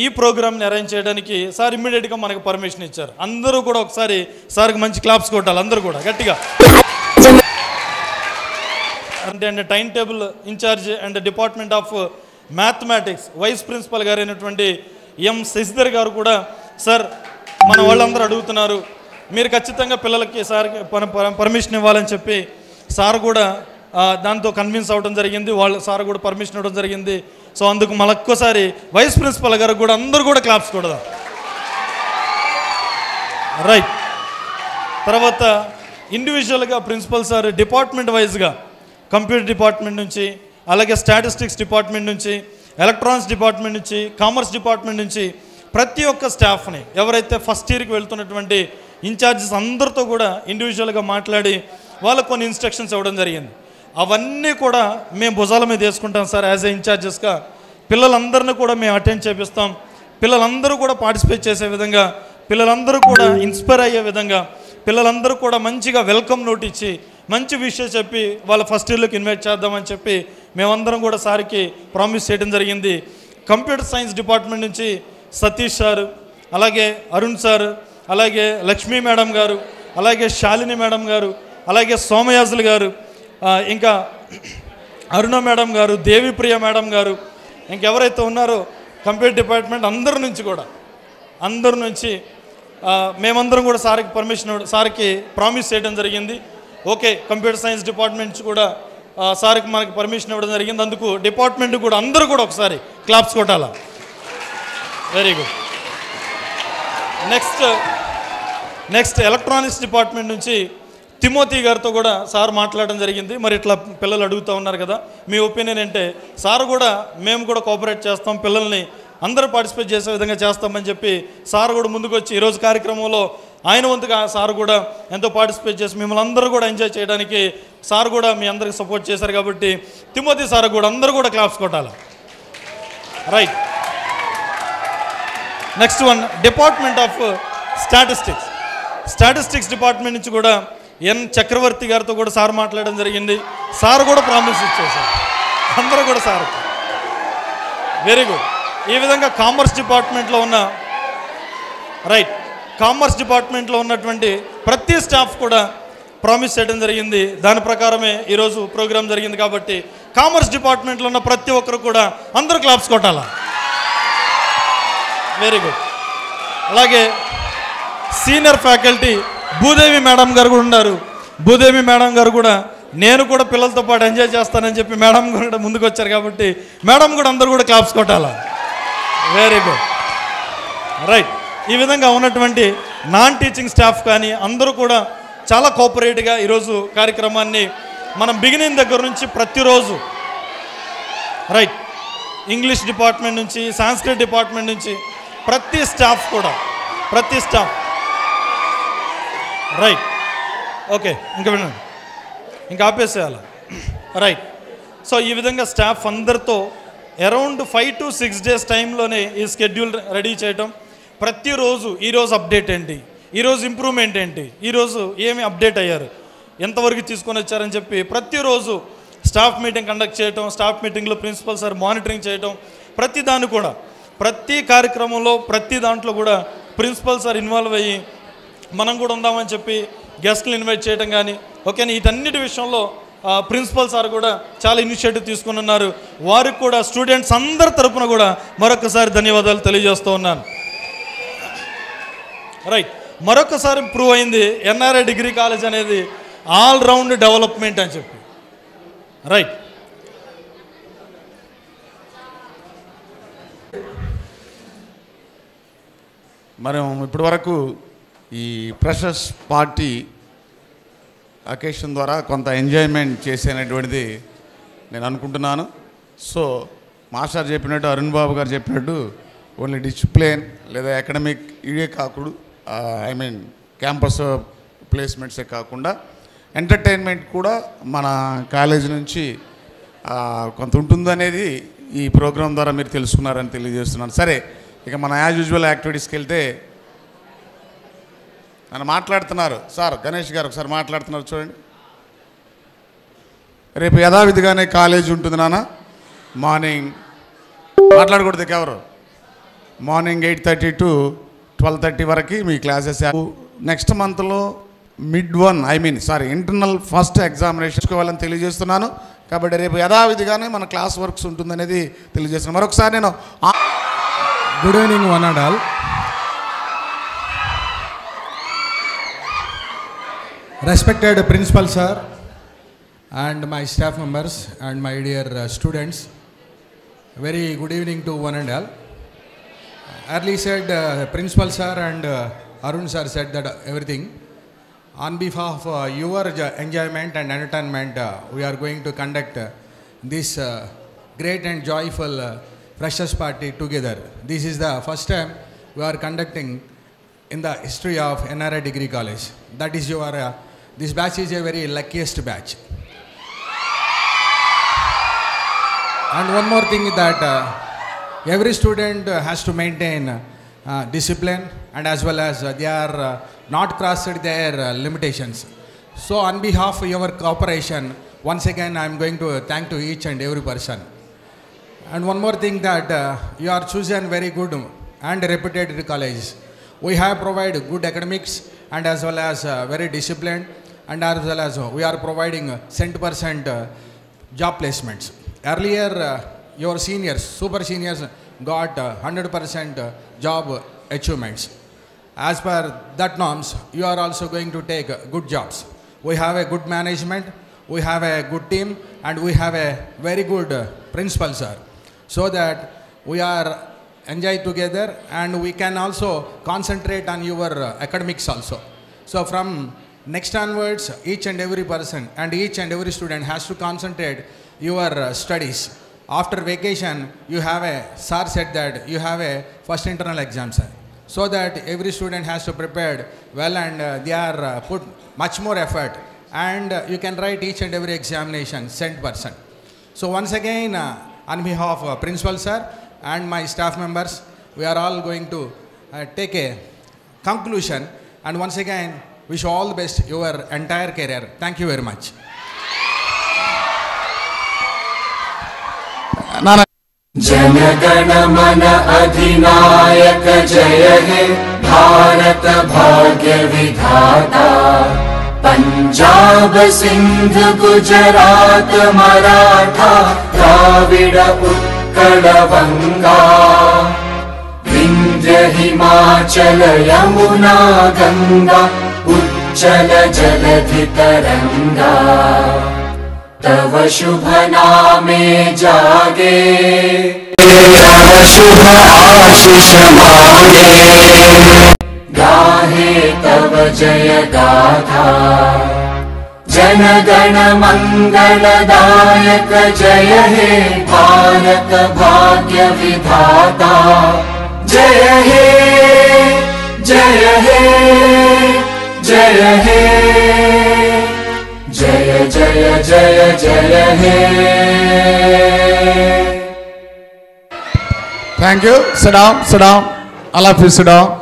ఈ ప్రోగ్రామ్ని అరేంజ్ చేయడానికి సార్ ఇమ్మీడియట్గా మనకు పర్మిషన్ ఇచ్చారు. అందరూ కూడా ఒకసారి సార్కి మంచి క్లాప్స్ కొట్టాలి, అందరూ కూడా గట్టిగా. అంటే time table incharge and department of mathematics vice principal గారు అయినటువంటి ఎం శశిధర్ గారు కూడా, సార్ మన వాళ్ళందరూ అడుగుతున్నారు, మీరు ఖచ్చితంగా పిల్లలకి సార్కి పర్మిషన్ ఇవ్వాలని చెప్పి సార్ కూడా దాంతో కన్విన్స్ అవ్వడం జరిగింది. వాళ్ళు సార్ కూడా పర్మిషన్ ఇవ్వడం జరిగింది. సో అందుకు మళ్ళొక్కసారి వైస్ ప్రిన్సిపల్ గారు కూడా అందరూ కూడా క్లాప్స్ కొడదాం. రైట్. తర్వాత ఇండివిజువల్గా ప్రిన్సిపల్ సార్ డిపార్ట్మెంట్ వైజ్గా కంప్యూటర్ డిపార్ట్మెంట్ నుంచి, అలాగే స్టాటిస్టిక్స్ డిపార్ట్మెంట్ నుంచి, ఎలక్ట్రానిక్స్ డిపార్ట్మెంట్ నుంచి, కామర్స్ డిపార్ట్మెంట్ నుంచి ప్రతి ఒక్క స్టాఫ్ని ఎవరైతే ఫస్ట్ ఇయర్కి వెళ్తున్నటువంటి ఇన్ఛార్జెస్ అందరితో కూడా ఇండివిజువల్గా మాట్లాడి వాళ్ళకు కొన్ని ఇన్స్ట్రక్షన్స్ ఇవ్వడం జరిగింది. అవన్నీ కూడా మేము భుజాల మీద వేసుకుంటాం సార్. యాజ్ ఏ ఇన్ఛార్జెస్గా పిల్లలందరినీ కూడా మేము అటెండ్ చేపిస్తాం. పిల్లలందరూ కూడా పార్టిసిపేట్ చేసే విధంగా, పిల్లలందరూ కూడా ఇన్స్పైర్ అయ్యే విధంగా, పిల్లలందరూ కూడా మంచిగా వెల్కమ్ నోట్ ఇచ్చి మంచి విషయం చెప్పి వాళ్ళ ఫస్ట్ ఇయర్లోకి ఇన్వైట్ చేద్దామని చెప్పి మేమందరం కూడా సార్కి ప్రామిస్ చేయడం జరిగింది. కంప్యూటర్ సైన్స్ డిపార్ట్మెంట్ నుంచి సతీష్ సార్, అలాగే అరుణ్ సార్, అలాగే లక్ష్మీ మేడం గారు, అలాగే శాలిని మేడం గారు, అలాగే సోమయాజులు గారు, ఇంకా అరుణ మేడం గారు, దేవిప్రియ మేడం గారు, ఇంకెవరైతే ఉన్నారో కంప్యూటర్ డిపార్ట్మెంట్ అందరి నుంచి మేమందరం కూడా సార్కి ప్రామిస్ చేయడం జరిగింది. ఓకే, కంప్యూటర్ సైన్స్ డిపార్ట్మెంట్ నుంచి కూడా సార్కి మనకి పర్మిషన్ ఇవ్వడం జరిగింది. అందుకు డిపార్ట్మెంట్ కూడా అందరూ కూడా ఒకసారి క్లాప్స్ కొట్టాలా. Very good. Next electronics department నుంచి తిమోతి గారితో కూడా సార్ మాట్లాడడం జరిగింది. మరి ఇట్లా పిల్లలు అడుగుతూ ఉన్నారు కదా, మీ ఒపీనియన్ ఏంటే? సార్ కూడా మేము కూడా కోఆపరేట్ చేస్తాం, పిల్లల్ని అందరూ పార్టిసిపేట్ చేసే విధంగా చేస్తామని చెప్పి సార్ కూడా ముందుకు వచ్చి ఈరోజు కార్యక్రమంలో ఆయన వంతుగా సార్ కూడా ఎంతో పార్టిసిపేట్ చేసి మిమ్మల్ని అందరూ కూడా ఎంజాయ్ చేయడానికి సార్ కూడా మీ అందరికి సపోర్ట్ చేశారు. కాబట్టి తిమోతి సార్ కూడా అందరూ కూడా క్లాప్స్ కొట్టాలి. Right. Next one department of statistics department నుంచి కూడా ఎన్ చక్రవర్తి గారితో కూడా సార్ మాట్లాడడం జరిగింది. సార్ కూడా ప్రామిస్ ఇచ్చేసారు, అందరూ కూడా సార్. Very good. ఈ విధంగా కామర్స్ డిపార్ట్మెంట్లో ఉన్నటువంటి ప్రతి స్టాఫ్ కూడా ప్రామిస్ చేయడం జరిగింది. దాని ప్రకారమే ఈరోజు ప్రోగ్రాం జరిగింది. కాబట్టి కామర్స్ డిపార్ట్మెంట్లో ఉన్న ప్రతి ఒక్కరు కూడా అందరూ క్లాప్స్ కొట్టాలా. Very good. అలాగే సీనియర్ ఫ్యాకల్టీ భూదేవి మేడం గారు కూడా ఉన్నారు. భూదేవి మేడం గారు కూడా నేను కూడా పిల్లలతో పాటు ఎంజాయ్ చేస్తానని చెప్పి మేడం కూడా ముందుకు వచ్చారు. కాబట్టి మేడం కూడా అందరూ కూడా క్లాప్స్ కొట్టాలా. Very good. రైట్. ఈ విధంగా ఉన్నటువంటి నాన్ టీచింగ్ స్టాఫ్ కానీ అందరూ కూడా చాలా కోఆపరేట్గా ఈరోజు కార్యక్రమాన్ని మనం బిగినింగ్ దగ్గర నుంచి ప్రతిరోజు రైట్ ఇంగ్లీష్ డిపార్ట్మెంట్ నుంచి, సాంస్క్రిట్ డిపార్ట్మెంట్ నుంచి ప్రతి స్టాఫ్ రైట్. ఓకే, ఇంకా వినండి, ఇంకా ఆపేసేయాలి. రైట్. సో ఈ విధంగా స్టాఫ్ అందరితో అరౌండ్ 5 to 6 days టైంలోనే ఈ స్కెడ్యూల్ రెడీ చేయటం. ప్రతిరోజు ఈరోజు అప్డేట్ ఏంటి, ఈరోజు ఇంప్రూవ్మెంట్ ఏంటి, ఈరోజు ఏమి అప్డేట్ అయ్యారు, ఎంతవరకు తీసుకొని వచ్చారని చెప్పి ప్రతిరోజు స్టాఫ్ మీటింగ్ కండక్ట్ చేయటం. స్టాఫ్ మీటింగ్లో ప్రిన్సిపల్ సార్ మానిటరింగ్ చేయటం. ప్రతి కార్యక్రమంలో ప్రతి దాంట్లో కూడా ప్రిన్సిపల్ సార్ ఇన్వాల్వ్ అయ్యి మనం కూడా ఉందామని చెప్పి గెస్ట్ని ఇన్వైట్ చేయడం కానీ ఓకేనా, వీటన్నిటి విషయంలో ప్రిన్సిపల్ సార్ కూడా చాలా ఇనిషియేటివ్ తీసుకుని ఉన్నారు. వారికి కూడా స్టూడెంట్స్ అందరి తరపున కూడా మరొకసారి ధన్యవాదాలు తెలియజేస్తూ ఉన్నాను. రైట్, మరొకసారి ప్రూవ్ అయింది ఎన్ఆర్ఐ డిగ్రీ కాలేజ్ అనేది ఆల్రౌండ్ డెవలప్మెంట్ అని చెప్పి. రైట్, మనం ఇప్పటి వరకు ఈ ఫ్రెషర్స్ పార్టీ అకేషన్ ద్వారా కొంత ఎంజాయ్మెంట్ చేసేటటువంటిది నేను అనుకుంటున్నాను. సో మాస్టర్ చెప్పినట్టు, అరుణ్ బాబు గారు చెప్పినట్టు ఓన్లీ డిసిప్లిన్ లేదా అకాడమిక్ ఇవే కాకుండా ఐ మీన్ క్యాంపస్ ప్లేస్మెంట్సే కాకుండా ఎంటర్టైన్మెంట్ కూడా మన కాలేజీ నుంచి కొంత ఉంటుందనేది ఈ ప్రోగ్రాం ద్వారా మీరు తెలుసుకున్నారని తెలియజేస్తున్నాను. సరే, ఇక మన యాజ్ యూజువల్ యాక్టివిటీస్కి వెళ్తే నన్ను మాట్లాడుతున్నారు సార్, గణేష్ గారు ఒకసారి మాట్లాడుతున్నారు చూడండి. రేపు యథావిధిగానే కాలేజ్ ఉంటుంది నాన్న. మార్నింగ్ మాట్లాడకూడదు ఎవరు, మార్నింగ్ 8:30 to 12:30 వరకు మీ క్లాసెస్. నెక్స్ట్ మంత్లో ఇంటర్నల్ ఫస్ట్ ఎగ్జామినేషన్ చేసుకోవాలని తెలియజేస్తున్నాను. కాబట్టి రేపు యథావిధిగానే మన క్లాస్ వర్క్స్ ఉంటుందనేది తెలియజేస్తున్నాను. మరొకసారి నేను good evening one and all. Respected Principal Sir and my staff members and my dear students, very good evening to one and all. Early said Principal Sir and Arun Sir said that everything. On behalf of your enjoyment and entertainment, we are going to conduct this great and joyful freshers party together. This is the first time we are conducting in the history of NRI Degree College. That is your this batch is a very luckiest batch. And one more thing is that every student has to maintain discipline, and as well as they are not crossed their limitations. So on behalf of your cooperation, once again I am going to thank to each and every person. And one more thing that you are chosen very good and reputed college. We have provided good academics and as well as very disciplined, and as well as we are providing 100% job placements. Earlier your seniors, super seniors got 100% job achievements. As per that norms, you are also going to take good jobs. We have a good management, we have a good team, and we have a very good principal sir, so that we are enjoy together and we can also concentrate on your academics also. So from next onwards, each and every person and each and every student has to concentrate your studies. After vacation, you have a sir said that you have a first internal exams, so that every student has to prepare well and they are put much more effort, and you can write each and every examination 100%. So once again, on behalf of principal sir and my staff members, we are all going to take a conclusion, and once again wish all the best your entire career. Thank you very much. जनगण मन अधिनायक जय हे भारत भाग्य विधाता पंजाब सिंध गुजरात मराठा द्राविड उत्कल बंगा विंध्य हिमाचल यमुना गंगा उच्चल जलधि तरंगा तव शुभ नामे जागे तव शुभ आशीष मांगे गाहे तव जय गाथा जन गण मंगलदायक जय हे भारत भाग्य विधाता जय हे जय हे जय हे जय जय जय जय हे. Thank you. Sit down. All of you sit down.